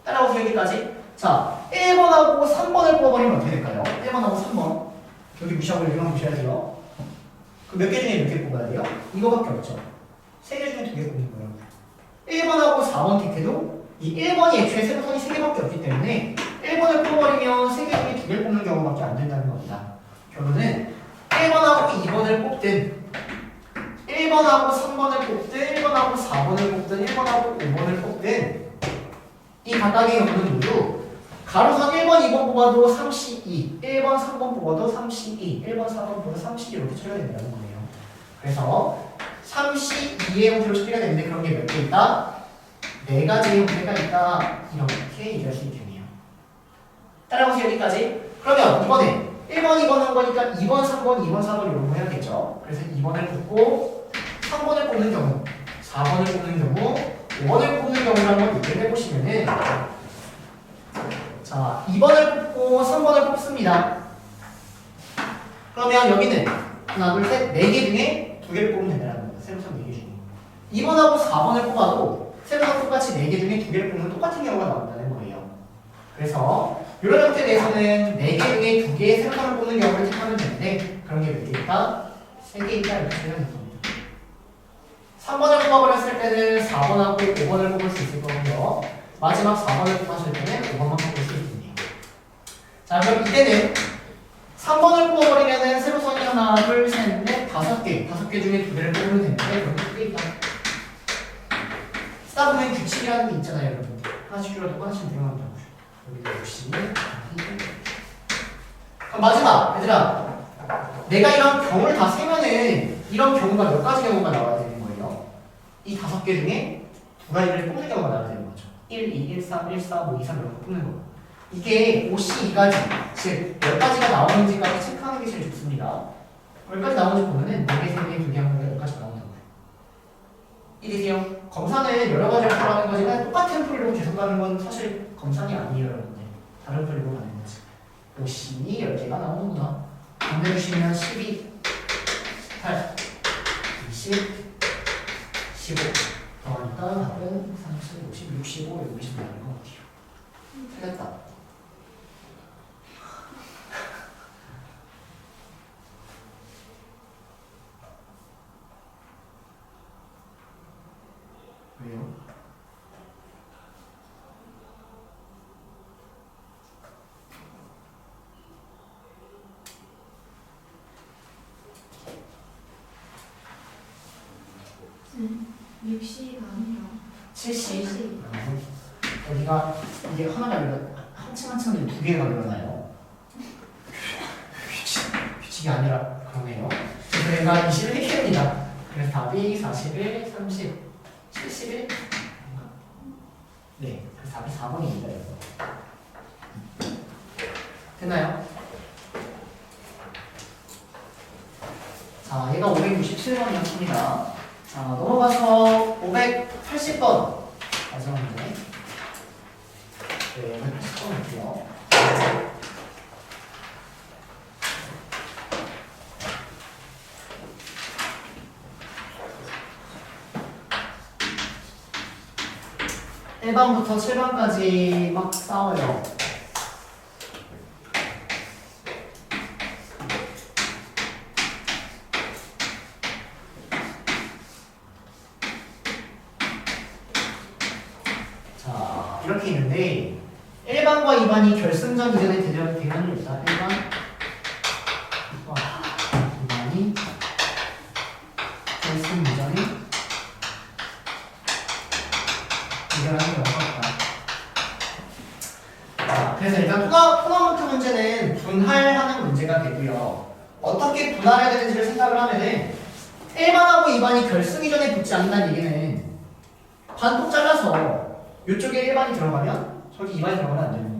따라가서 여기까지. 자, 1번하고 3번을 뽑아버리면 어떻게 될까요? 1번하고 3번 여기 무시하고 여기만 무시해야죠. 그 몇 개 중에 몇 개 뽑아야 돼요? 이거밖에 없죠. 3개 중에 2개 뽑는 거예요. 1번하고 4번 택해도 이 1번이 애초에 세로선이 3개밖에 없기 때문에 1번을 뽑아버리면 3개 중에 2개를 뽑는 경우밖에 안 된다는 겁니다. 결론은 1번하고 2번을 뽑든 1번하고 3번을 뽑든 1번하고 4번을 뽑든 1번하고 5번을 뽑든 이 각각의 경우는 모두 가로선 1번, 2번 뽑아도 3C2 1번, 3번 뽑아도 3C2 1번, 4번 뽑아도 3C2 이렇게 처리가 된다는 거예요. 그래서 3C2의 형태로 처리가 되는데 그런 게 몇 개 있다? 4가지의 형태가 있다. 이렇게 얘기할 수 있겠네요. 따라오세요 여기까지. 그러면 이번에 1번, 2번 한 거니까 2번, 3번, 2번, 4번 이런 거 해야겠죠. 그래서 2번을 뽑고 3번을 뽑는 경우 4번을 뽑는 경우 5번을 뽑는 경우를 한번 얘기를 해보시면은 자 2번을 뽑고 3번을 뽑습니다. 그러면 여기는 하나, 둘, 셋, 4개 중에 2개를 뽑으면 된다는 겁니다. 세로선 4개 중에 2번하고 4번을 뽑아도 세로선 똑같이 4개 중에 2개를 뽑는 똑같은 경우가 나온다는 거예요. 그래서 이런 형태에 대해서는 4개 중에 2개의 세로선을 뽑는 경우를 택하면 되는데 그런 게 몇 개 있다? 3개 있다 이렇게 표현을 합니다. 3번을 뽑아버렸을 때는 4번하고 5번을 뽑을 수 있을 거고요. 마지막 4번을 뽑았을 때는 5번만 뽑을 수 있겠네요. 자 그럼 이때는 3번을 뽑아버리면은 세로선이 하나, 둘, 셋, 넷, 5개 5개 중에 2개를 뽑으면 되는데 그런 게 꽤 있다. 쓰다 보면 규칙이라는 게 있잖아요 여러분. 하나씩 줄여도 하나씩 늘어난다고. 여기도 역시 그럼 마지막 얘들아 내가 이런 경우를 다 세면은 이런 경우가 몇 가지 경우가 나와야 되는 거예요. 이 5개 중에 2가지를 뽑는 경우가 나와야 되는 거죠. 1, 2, 1, 3, 1, 4, 5, 2, 3 이런 거 뽑는 거. 이게 OC 2가지 즉 몇 가지가 나오는지까지 체크하는 게 제일 좋습니다. 몇 가지 나오는지 보면은 4개, 3개, 2개 하는 게 몇 가지 나온다고. 이해되세요? 검사는 여러 가지를 풀어가는 거지만 똑같은 풀이로 계속 가는 건 사실 검사이 아니에요 여러분들. 다른 풀이로 가는 거지. OC 10개가 나오는구나. 반대주시면 12, 18, 20, 15 더하니까 답은 30, 50, 65 여기서 나올 것 같아요. 틀렸다. 왜요? 육시가 아니라 70. 여기가 이게 하나가 아니라 한층 한층 2개가 늘어나요. 규칙이 아니라 그러네요. 그래서 얘가 21개입니다. 그래서 답이 41, 30, 71. 네, 그래서 답이 4번입니다. 됐나요? 자, 얘가 567번이었습니다. 자, 넘어가서 580번. 마지막 문제. 네, 580번 할게요. 일 1번부터 7번까지 막 싸워요. 자, 이렇게 있는데 1번과 2번이 결승전 이전에 대면을 일단 1번, 2번이 결승 이전에 대결하는 경우가 없다. 자, 그래서 일단 토너먼트 문제는 분할하는 문제가 되고요. 어떻게 분할해야 되는지를 생각을 하면은 1번하고 2번이 결승 이전에 붙지 않는다는 얘기는 반폭 잘라서 이쪽에 1번이 들어가면 저기 2번이 들어가면 안 되는 거예요.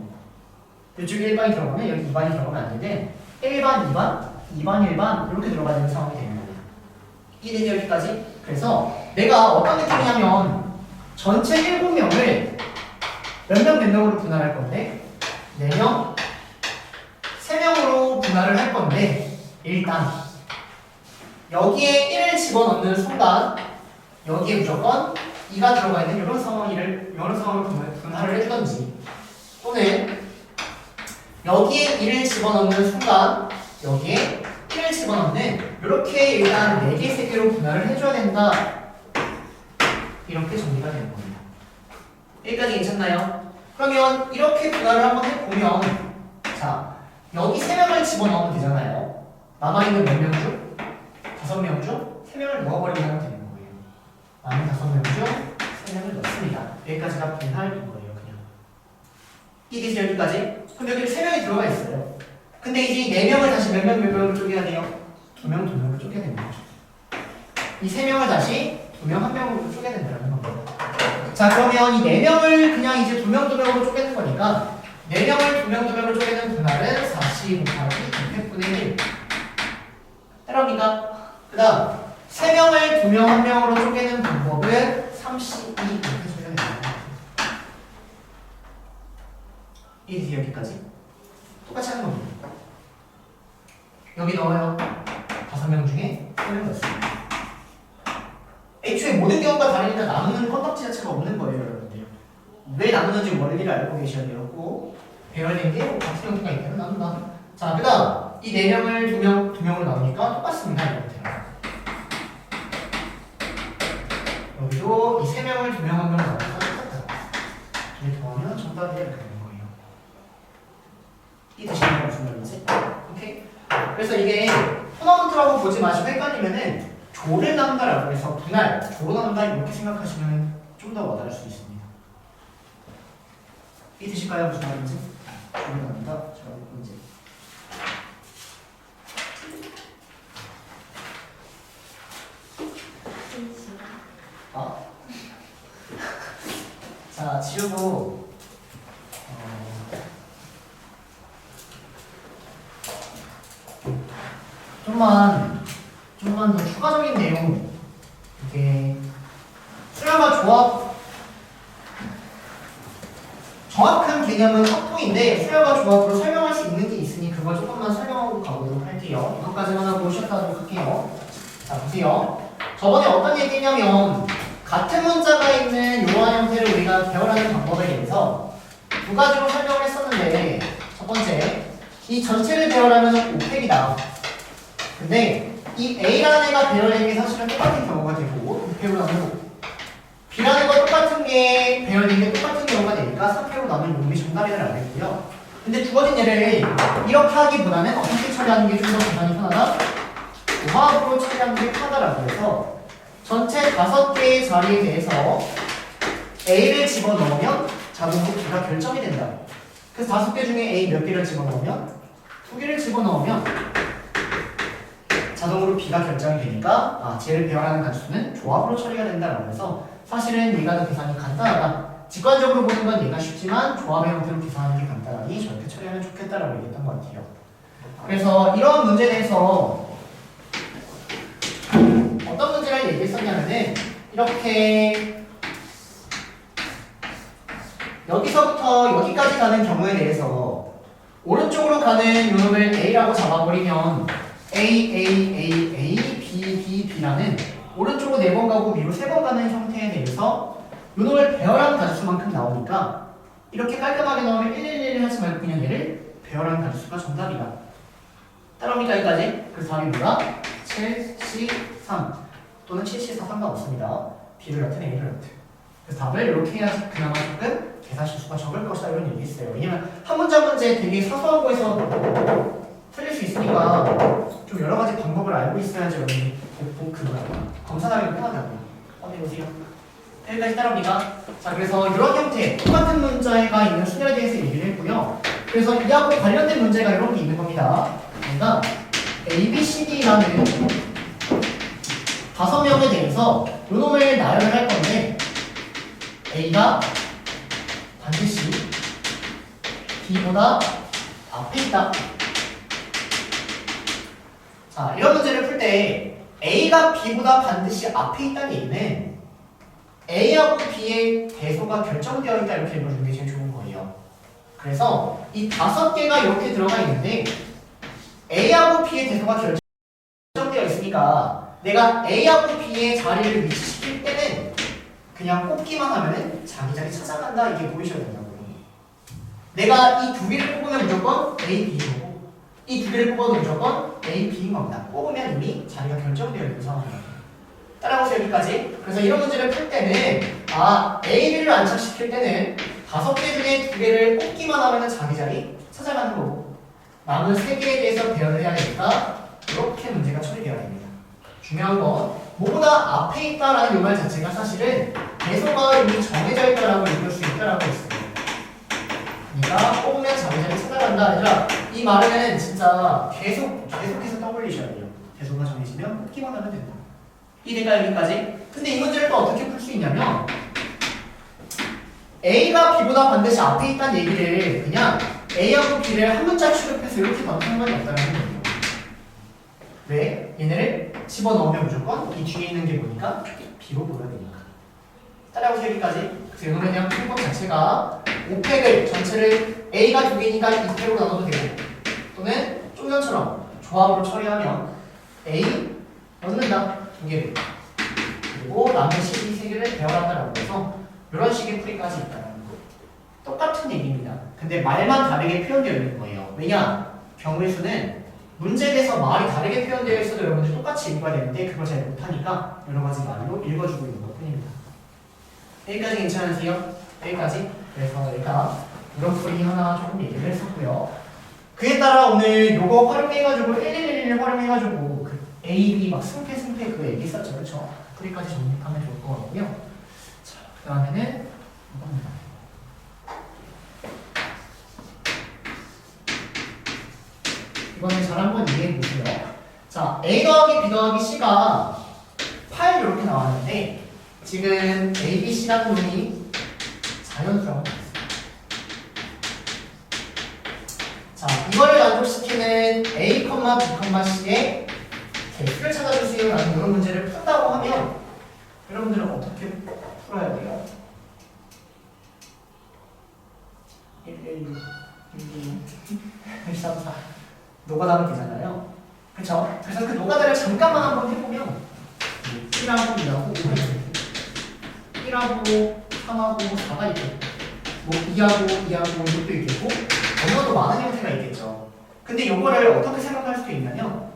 이쪽에 1번이 들어가면 여기 2번이 들어가면 안 되는데 1번, 2번, 2번, 1번 이렇게 들어가야 되는 상황이 되는 거예요. 이해되죠 여기까지? 그래서 내가 어떤 느낌이냐면 전체 7명을 몇 명 몇 명으로 분할할 건데 4명, 3명으로 분할을 할 건데 일단 여기에 1을 집어넣는 순간 여기에 무조건 2가 들어가 있는 이런 상황으로 분할을 해주던지 또는 여기에 1을 집어넣는 순간 여기에 1을 집어넣는 이렇게 일단 4개, 3개로 분할을 해줘야 된다 이렇게 정리가 되는 겁니다. 여기까지 괜찮나요? 그러면 이렇게 분할을 한번 해보면 자 여기 3명을 집어넣으면 되잖아요. 남아있는 몇 명 중? 5명 중 3명을 넣어버리면 되는 거예요. 남은 5명 중 3명을 넣습니다. 여기까지가 분할인 거예요. 그냥 이게 여기까지. 그럼 여기 3명이 들어가 있어요. 근데 이제 4명을 다시 몇 명으로 쪼개야 돼요? 2명, 2명으로 쪼개야 되는 거죠. 이 3명을 다시 2명, 1명으로 쪼개야 된다는 겁니다. 자 그러면 이 4명을 그냥 이제 2명, 2명으로 쪼개는 거니까 4명을 2명, 2명으로 쪼개는 분할은 40 곱하기 600분의 1 따라옵니까? 그 다음 3명을 2명, 1명으로 쪼개는 방법은 32 이렇게 쪼개야 됩니다. 이제 여기까지 똑같이 하는 겁니다. 여기 넣어요. 5명 중에 3명 넣습니다. 애초에 모든 경우가 다르니까 나누는 컨덕지 자체가 없는 거예요, 여러분들. 왜 나누는지 원리를 알고 계셔야 되고 배열된 게 같은 형태가 있다면 나눈다. 자, 그 다음 이 4명을 2명으로 나누니까 똑같습니다. 이렇게. 여기도 이 3명을 2명, 1명으로 나누니까 똑같다. 이렇게 더하면 정답이 이렇게 되는 거예요. 이 대신에 무슨 말인지? 오케이? 그래서 이게 토너먼트라고 보지 마시고 헷갈리면은 조를 나눈다라고 해서 분할, 조로 나눈다 이렇게 생각하시면 좀 더 와닿을 수 있습니다. 이해되실까요? 무슨 말인지? 조를 나눈다, 저 문제. 자, 지우고 좀만 더 추가적인 내용 이게 수렴과 조합 정확한 개념은 합동인데 수렴과 조합으로 설명할 수 있는 게 있으니 그걸 조금만 설명하고 가보도록 할게요. 이것까지만 하고 시작하도록 할게요. 자 보세요. 저번에 어떤 얘기냐면 같은 문자가 있는 이러한 형태를 우리가 배열하는 방법에 대해서 두 가지로 설명을 했었는데 첫 번째 이 전체를 배열하면 5팩이다. 근데 이 A라는 애가 배열된 게 사실은 똑같은 경우가 되고 6팩으로 나누고 B라는 거 똑같은 게 배열된 게 똑같은 경우가 되니까 3팩으로 나누는 놈이 정답이라는 알겠고요. 근데 주어진 예를 이렇게 하기보다는 어떻게 처리하는 게 좀 더 계산이 편하다? 조합으로 처리하는 게 편하다라고 해서 전체 5개의 자리에 대해서 A를 집어넣으면 자동으로 B가 결정이 된다. 그래서 5개 중에 A 몇 개를 집어넣으면 2개를 집어넣으면 자동으로 B가 결정이 되니까 쟤를 배열하는 단수는 조합으로 처리가 된다라고 해서 사실은 얘가 더 계산이 간단하다. 직관적으로 보는 건 얘가 쉽지만 조합의 형태로 계산하는 게 간단하니 저렇게 처리하면 좋겠다라고 얘기했던 것 같아요. 그래서 이런 문제에 대해서 어떤 문제를 얘기했었냐면은 이렇게 여기서부터 여기까지 가는 경우에 대해서 오른쪽으로 가는 요놈을 A라고 잡아버리면 A, B, B라는 오른쪽으로 4번 가고 위로 3번 가는 형태에 대해서 요놈을 배열한 단수만큼 나오니까 이렇게 깔끔하게 나오면 111 하지 말고 그냥 얘를 배열한 단수가 정답이다. 따라옵니까 여기까지? 그래서 답이 뭐다? 7, C, 3 또는 7, C, 4 상관없습니다. B를 넣든 A를 넣든. 그래서 답을 이렇게 해야지 그나마 조금 계산 실수가 적을 것이다 이런 얘기 있어요. 왜냐면 한 문제 한 문제 되게 사소한 거에서 틀릴 수 있으니까 좀 여러 가지 방법을 알고 있어야지 여러분이 검사하기 편하다고요. 한번 해보세요. 여기까지 따라옵니까? 자, 그래서 이런 형태 똑같은 문자가 있는 순열에 대해서 얘기를 했고요. 그래서 이하고 관련된 문제가 이런 게 있는 겁니다. 그러니까 A, B, C, D라는 5명에 대해서 요놈을 나열을 할 건데 A가 반드시 B보다 앞에 있다. 자, 이런 문제를 풀 때 A가 B보다 반드시 앞에 있다는 얘기는 A하고 B의 대소가 결정되어 있다 이렇게 읽어주는 게 제일 좋은 거예요. 그래서 이 5개가 이렇게 들어가 있는데 A하고 B의 대소가 결정되어 있으니까 내가 A하고 B의 자리를 위치시킬 때는 그냥 꼽기만 하면은 자기 자리 찾아간다 이게 보이셔야 된다고요. 내가 이 2개를 뽑으면 무조건 A, B고 이 2개를 뽑아도 무조건 A, B인 겁니다. 뽑으면 이미 자리가 결정되어 있는 상황이에요. 따라오세요 여기까지. 그래서 이런 문제를 풀 때는 AB를 안착시킬 때는 5개 중에 2개를 뽑기만 하면 자기 자리 찾아가는 거고 남은 3개에 대해서 대응을 해야 되니까 이렇게 문제가 처리되어야 됩니다. 중요한 건 뭐보다 앞에 있다라는 이 말 자체가 사실은 개소가 이미 정해져 있다라고 읽을 수 있다라고 했어요. 그러니까 뽑으면 자기 자리 찾아간다. 아니라 이 말은 진짜 계속해서 떠올리셔야 돼요. 개소가 정해지면 뽑기만 하면 된다. 이해가 여기까지? 근데 이 문제를 또 어떻게 풀 수 있냐면 A가 B보다 반드시 앞에 있다는 얘기를 그냥 A하고 B를 한 문자 취급해서 이렇게 봐도 상관이 없다는 거예요. 왜? 얘네를 집어넣으면 무조건 이 뒤에 있는 게 뭐니까? B로 보여야 되니까. 따라오세요 여기까지. 그래서 이거는 그냥 풀법 자체가 5팩을 전체를 A가 2개니까 2팩으로 나눠도 되고 또는 좀 전처럼 조합으로 처리하면 A 넣는다 2개를 그리고 남은 12개를 배워간다라고 해서 이런 식의 풀이까지 있다는 거. 똑같은 얘기입니다. 근데 말만 다르게 표현되어 있는 거예요. 왜냐? 경우의 수는 문제에서 말이 다르게 표현되어 있어도 여러분들 똑같이 읽어야 되는데 그걸 잘 못하니까 여러 가지 말로 읽어주고 있는 것 뿐입니다. 여기까지 괜찮으세요? 여기까지? 그래서 내가 이런 풀이 하나 조금 얘기를 했었고요. 그에 따라 오늘 요거 활용해가지고 1111 활용해가지고 그 A, B 막 승패 그거 얘기했었죠. 그렇죠? 풀이까지 정립하면 좋을 것 같고요. 자, 그 다음에는 이겁니다. 이거는 잘 한번 이해해 보세요. 자, A 더하기 B 더하기 C가 8 이렇게 나왔는데 지금 A, B, C라는 놈이 자연수라고 나왔어요. 자, 이거를 만족시키는 A, B, C의 개수를 찾아주세요 라는 이런 문제를 푼다고 하면 여러분들은 어떻게 풀어야 돼요? 1, 1, 6, 1, 2, 3, 4 노가다는 되잖아요. 그쵸? 그래서 그 노가다를 잠깐만 한번 해보면 1하고 2하고 1하고 3하고 4가 있겠고 뭐 2하고 6도 있겠고 너무나도 많은 형태가 있겠죠. 근데 이거를 어떻게 생각할 수도 있냐면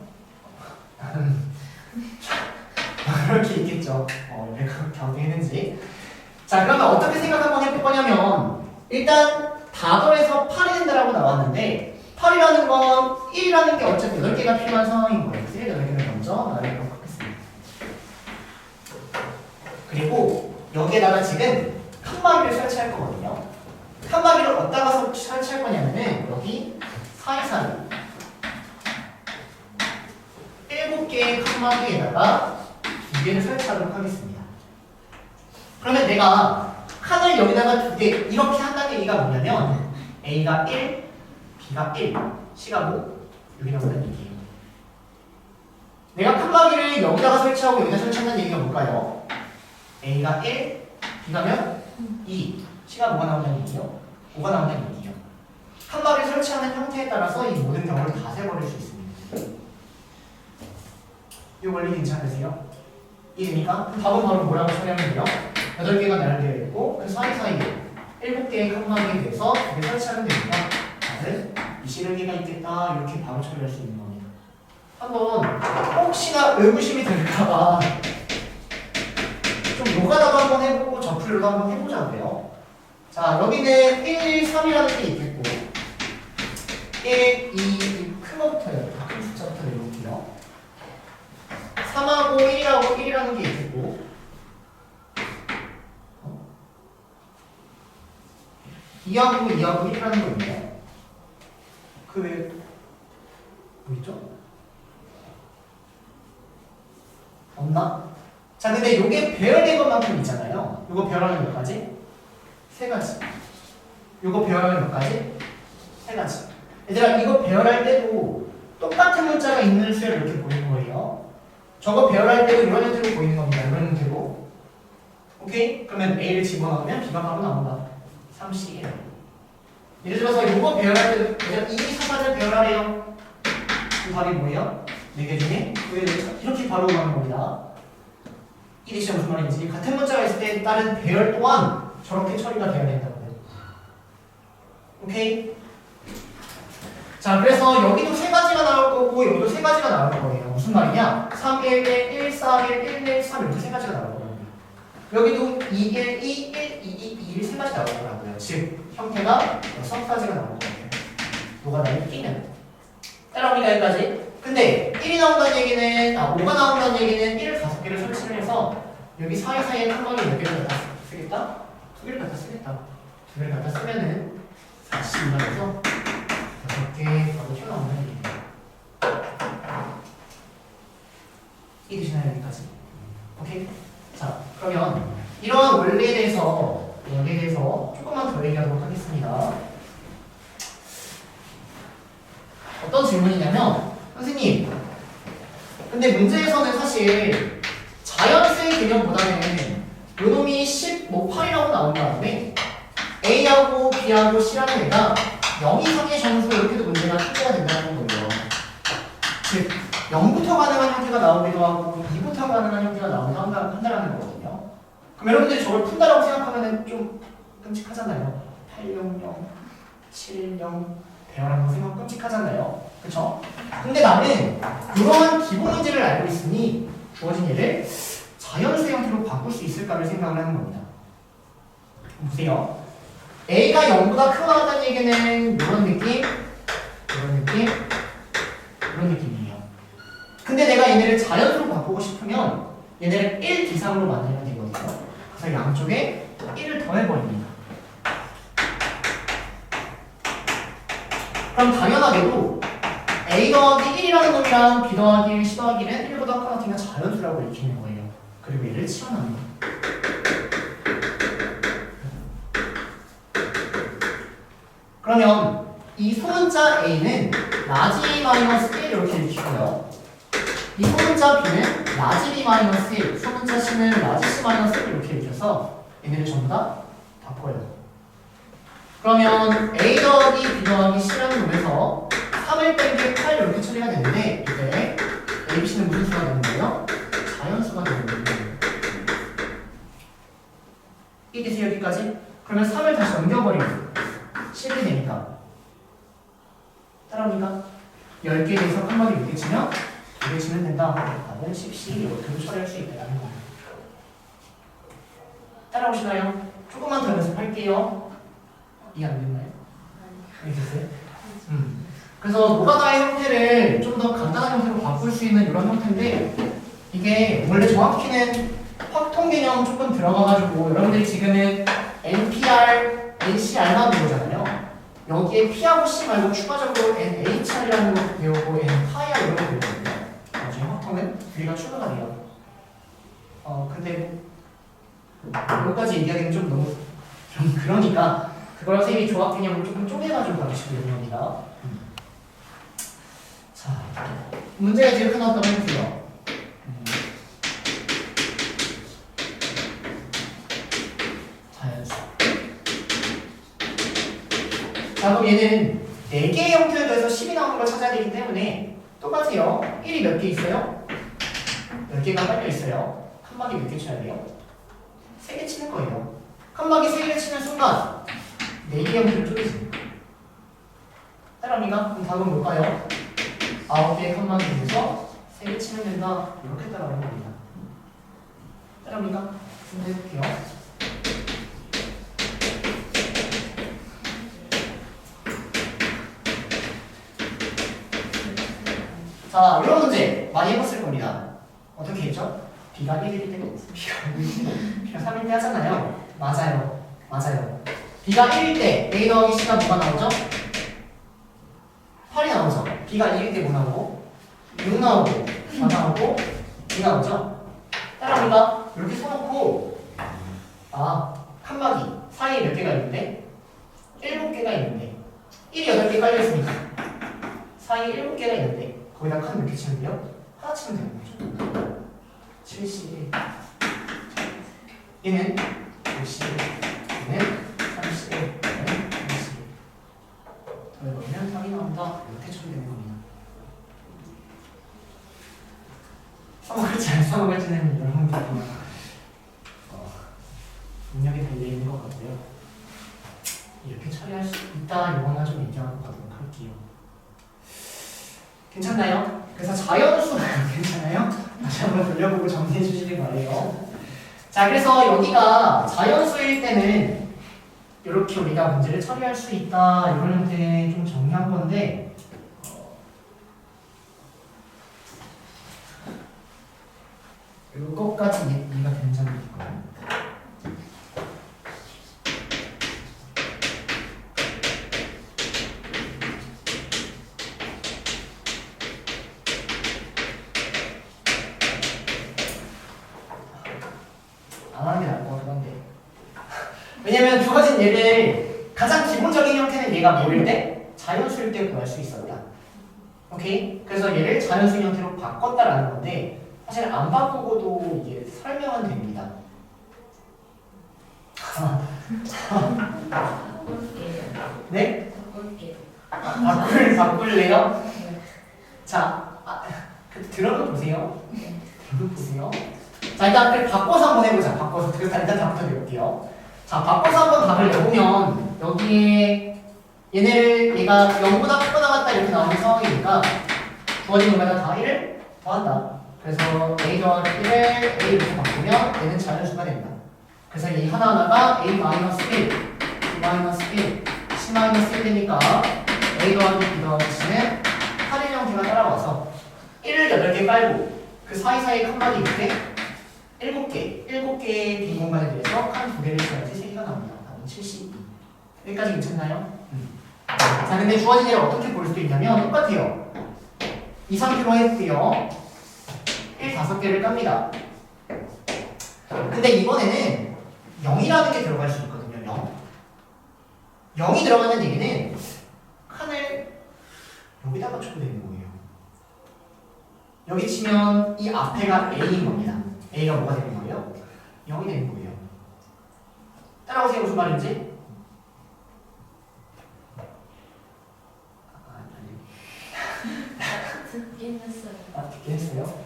그렇게 있겠죠. 왜 그렇게 했는지. 자, 그러면 어떻게 생각 한번 해볼 거냐면 일단 다더해서 8이 된다라고 나왔는데 8이라는 건 1이라는 게 어차피 8개가 필요한 상황인 거예요. 8개를 먼저 나열해보도록 하겠습니다. 그리고 여기에다가 지금 칸막이를 설치할 거거든요. 칸막이를 어디다가 설치할 거냐면은 여기 사이사이 7개의 칸막이에다가 2개를 설치하도록 하겠습니다. 그러면 내가 칸을 여기다가 2개 이렇게 한다는 얘기가 뭐냐면 A가 1, B가 1, C가 뭐? 여기 나온다는 얘기예요. 내가 칸막이를 여기다가 설치하고 여기다 설치한다는 얘기가 뭘까요? A가 1, B가 몇? 2, C가 뭐가 나온다는 얘기예요? 5가 나온다는 얘기예요. 칸막이를 설치하는 형태에 따라서 이 모든 경우를 다 세버릴 수 있습니다. 이 원리 괜찮으세요? 이해됩니까? 그럼 답은 바로 뭐라고 처리하면 돼요? 8개가 나열되어 있고 그 사이사이에 7개의 칸막이에 대해서 이게 설치하면 되니까 다들 이 실행기가 있겠다 이렇게 바로 처리할 수 있는 겁니다. 한번 혹시나 의구심이 들까봐 좀 노가다도 한번 해보고 저풀이도 한번 해보자고요. 자, 여기는 1, 3이라는 게 있겠고 1, 2, 큰 거부터요. 큰 숫자부터 내볼게요. 3하고 1하고 1이라는 게 있겠고 2하고 1이라는 거 있네요. 그 외에 뭐 있죠? 없나? 자, 근데 요게 배열된 것만큼 있잖아요. 요거 배열하면 몇 가지? 3가지. 요거 배열하면 몇 가지? 3가지. 얘들아, 이거 배열할 때도 똑같은 문자가 있는 수를 이렇게 보이는 거예요. 저거 배열할 때도 이런 형태로 보이는 겁니다. 이런 형태로. 오케이? 그러면 A를 집어넣으면 B가 바로 나온다. 3C 1. 예를 들어서 요거 배열할 때도 얘들아 2, 4를 배열하래요. 그 답이 뭐예요? 4개 중에 이렇게 바로 가는 겁니다. 이 대시가 무슨 말인지 같은 문자가 있을 때 다른 배열 또한 저렇게 처리가 돼야 된다고요. 오케이? 자, 그래서 여기도 세 가지가 나올 거고 여기도 세 가지가 나올 거예요. 무슨 말이냐? 3, 1, 1, 1, 4, 1, 1, 1, 3 이렇게 세 가지가 나올 거예요. 여기도 2, 1, 2, 1, 2, 2, 2, 1 세 가지 나올 거라고요. 즉, 형태가 6가지가 나올 거예요. 뭐가 나를 끼면. 따라옵니다, 여기까지. 근데 1이 나온다는 얘기는, 5가 나온다는 얘기는 1을 5개를 설치를 해서 여기 사이사이에 칸막이 몇 개를 갖다 쓰겠다? 2개를 갖다 쓰겠다. 2개를 갖다 쓰면은 40이라서 6개 바로 튀어나온다는 얘기예요. 이해되시나요, 여기까지? 오케이? 자, 그러면 이러한 원리에 대해서 여기에 대해서 조금만 더 얘기하도록 하겠습니다. 어떤 질문이냐면, 선생님, 근데 문제에서는 사실 자연수의 개념보다는 요놈이 10, 8이라고 나온 다음에 A하고 B하고 C라는 애가 0 이상의 점수로 이렇게도 문제가 출제가 된다는 거예요. 즉, 0부터 가능한 형태가 나오기도 하고 2부터 가능한 형태가 나오기도 한다는 거거든요. 그럼 여러분들이 저걸 푼다라고 생각하면 좀 끔찍하잖아요. 800, 70, 배열하는 거 생각 끔찍하잖아요. 그쵸? 근데 나는 이러한 기본 문제를 알고 있으니 주어진 얘를 자연수의 형태로 바꿀 수 있을까를 생각을 하는 겁니다. 보세요. A가 0보다 크다는 얘기는 이런 느낌, 이런 느낌, 이런 느낌이에요. 근데 내가 얘네를 자연수로 바꾸고 싶으면 얘네를 1 이상으로 만들면 되거든요. 그래서 양쪽에 1을 더해버립니다. 그럼 당연하게도 A 더하기 1이라는 놈이랑 B 더하기 1, C 더하기 1은 1보다 크다 같으니까 자연수라고 읽히는 거예요. 그리고 얘를 치워납니다. 그러면 이 소문자 A는 라지 마이너스 1 이렇게 읽히고요. 이 소문자 B는 라지 B 마이너스 1, 소문자 C는 라지 C 마이너스 1 이렇게 읽혀서 얘네를 전부 다 바꿔요. 그러면 A 더하기 B 더하기 C라는 놈에서 3을 뺀 게 8 이렇게 처리가 되는데 이때 A, B, C는 무슨 수가 되는 거예요? 자연수가 되는 거예요. 이해되세요 여기까지? 그러면 3을 다시 넘겨버리면 10이 되니까 따라오니까 10개 대해서 한 마디 6개 치면 2개 치면 된다. 답은 10, 12 이렇게 처리할 수 있다는 거예요. 따라오시나요? 조금만 더 연습할게요. 이해 안 됐나요? 이해됐어요? 그래서 노가다의 형태를 좀 더 간단한 형태로 바꿀 수 있는 이런 형태인데 이게 원래 정확히는 확통 개념 조금 들어가가지고 여러분들이 지금은 NPR, NCR만 배우잖아요. 여기에 P하고 C 말고 추가적으로 NHR이라는 것도 배우고 NPIR 이런 거 배우거든요. 나중에 확통은 우리가 추가가 돼요. 근데 여기까지 얘기하기는 좀 너무 좀 그러니까 그걸 선생님이 조합 개념을 조금 쪼개가지고 가주시고 있는 겁니다. 자, 문제가 제일 큰 어떤 해주세요. 자연수. 자, 그럼 얘는 4개의 형태에 대해서 10이 나오는 걸 찾아야 되기 때문에 똑같아요. 1이 몇 개 있어요? 10개가 깔려 있어요. 칸막이 몇 개 쳐야 돼요? 3개 치는 거예요. 칸막이 3개 치는 순간 4개의 형태를 쪼개지. 따라합니까? 그럼 답은 뭘까요? 9개의 칸막이 중에서 3개 치면 된다. 이렇게 따라가는 겁니다. 따라합니까? 한번 해볼게요. 자, 이런 문제 많이 해봤을 겁니다. 어떻게 했죠? B가 1일 때, B가 2일 때, B가 3일 때 하잖아요. 맞아요. 맞아요. B가 1일 때 A 더하기 C가 뭐가 나오죠? 8이 나오죠. B가 1일 때 뭐 나오고? 6 나오고 4 나오고 2 나오죠. 따라합니다. 이렇게 써놓고 칸막이 사이에 몇 개가 있는데? 7개가 있는데 1이 8개 깔려있으니까 사이에 7개가 있는데 거기다 칸 몇 개 치면 돼요? 하나 치면 되는 거죠. 71 얘는 51 얘는 31 얘는 31 더해보면 3이 나온다. 이렇게 치면 되는 겁니다. 써먹을지 안 써먹을지는 여러분들 능력이 달려있는 것 같고요. 이렇게 처리할 수 있다. 이거나 좀 얘기하고 가도록 할게요. 괜찮나요? 그래서 자연수 괜찮아요? 다시 한번 돌려보고 정리해 주시길 바래요. 자, 그래서 여기가 자연수일 때는 이렇게 우리가 문제를 처리할 수 있다 이런 형태 좀 정리한 건데 이것까지 이해가 되는 점이 있고요. 안 하는 게 나을 것 같긴 한데 왜냐면 주어진 얘를 가장 기본적인 형태는 얘가 뭐일 때? 자연수일 때 구할 수 있었다. 오케이? 그래서 얘를 자연수 형태로 바꿨다라는 건데 사실 안 바꾸고도 이게 설명은 됩니다. 바꿀게요. 네? 바꿀게요. 바꿀래요? 네. 자, 들어도 보세요. 들어도 보세요. 자, 일단 그걸 바꿔서 한번 해보자. 바꿔서 일단 답부터 내볼게요. 자, 바꿔서 한번 답을 내보면 여기에 얘네를 얘가 0보다 크거나 같다 이렇게 나오는 상황이니까 주어진 놈에다 다 1을 더한다. 그래서 a 더하기 1을 a 이렇게 바꾸면 얘는 자연수가 된다. 그래서 이 하나하나가 a-1, b-1, c-1 되니까 a 더하기 b 더하기 c는 8일 형태가 따라와서 1을 8개 깔고 그 사이사이 칸막이 밑에 7개의 빈 공간에 대해서 칸 2개를 써야지 3개가 나옵니다. 답은 72. 여기까지 괜찮나요? 자, 근데 주어진 예를 어떻게 볼 수도 있냐면 똑같아요. 이 상태로 했고요. 1 5개를 깝니다. 근데 이번에는 0이라는 게 들어갈 수 있거든요. 0. 0이 들어가는 얘기는 칸을 여기다가 쳐도 되는 거예요. 여기 치면 이 앞에가 A인 겁니다. A가 뭐가 되는 거예요? 0이 되는 거예요. 따라오세요. 무슨 말인지? 듣긴 했어요. 듣긴 했어요?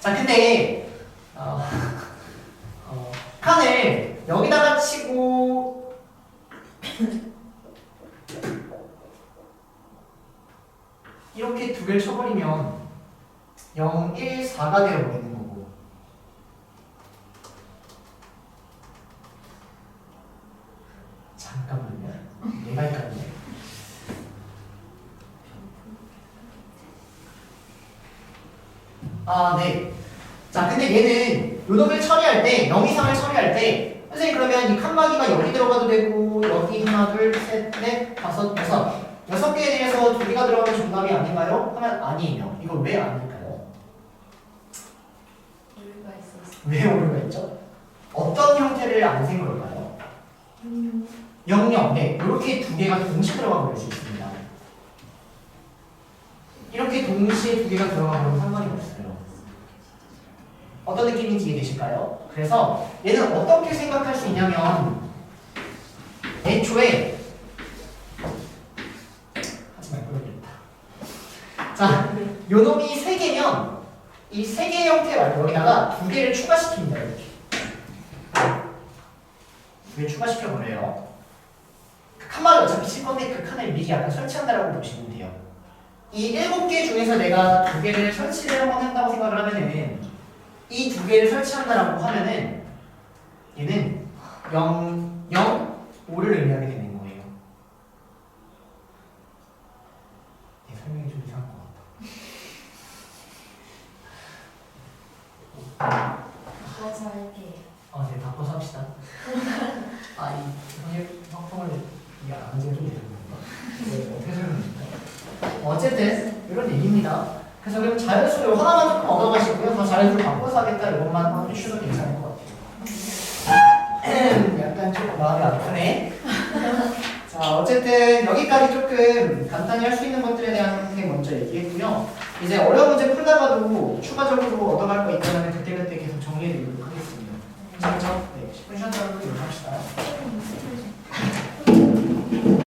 자, 근데 칸을 여기다가 치고 이렇게 2개를 쳐버리면 0, 1, 4가 되어버리는 거고 잠깐만요. 내가 헷갈리네. 네. 자, 근데 얘는 요놈을 처리할 때 0 이상을 처리할 때 선생님 그러면 이 칸막이가 여기 들어가도 되고 여기 하나, 둘, 셋, 넷, 다섯, 여섯 개에 대해서 2개가 들어가면 정답이 아닌가요? 하면 아니에요. 이거 왜 아닐까요? 오류가 있었어요. 왜 오류가 있죠? 어떤 형태를 안 생각할까요? 0, 네. 이렇게 2개가 동시에 들어가 버릴 수 있습니다. 이렇게 동시에 2개가 들어가 버리면 상관이 없어요. 어떤 느낌인지 이해되실까요? 그래서 얘는 어떻게 생각할 수 있냐면 애초에 하지 말고 그러겠다. 자, 요놈이 3개면 이 3개의 형태 말고 여기다가 2개를 추가시킵니다. 이렇게 2개 추가시켜버려요. 그 칸막이 어차피 칠 건데 그 칸을 미리 약간 설치한다라고 보시면 돼요. 이 7개 중에서 내가 2개를 설치를 한번 한다고 생각을 하면은 이 2개를 설치한다라고 하면은 얘는 0, 0, 5를 의미하게 되는 거예요. 네, 설명이 좀 이상한 것 같다. 바꿔서 할게요. 네, 바꿔서 합시다. 이 선생님 확성을 이해 안 하는 지가 좀 되는 건가? 네, 어떻게 설명드릴까요? 어쨌든 이런 얘기입니다. 그래서 그럼 자연수를 하나만 조금 얻어가시고요. 더 자연수를 바꿔서 하겠다 이것만 해주셔도 괜찮을 것 같아요. 약간 조금 마음이 아프네. 자, 어쨌든 여기까지 조금 간단히 할 수 있는 것들에 대한 게 먼저 얘기했고요. 이제 어려운 문제 풀다가도 추가적으로 얻어갈 거 있다면 그때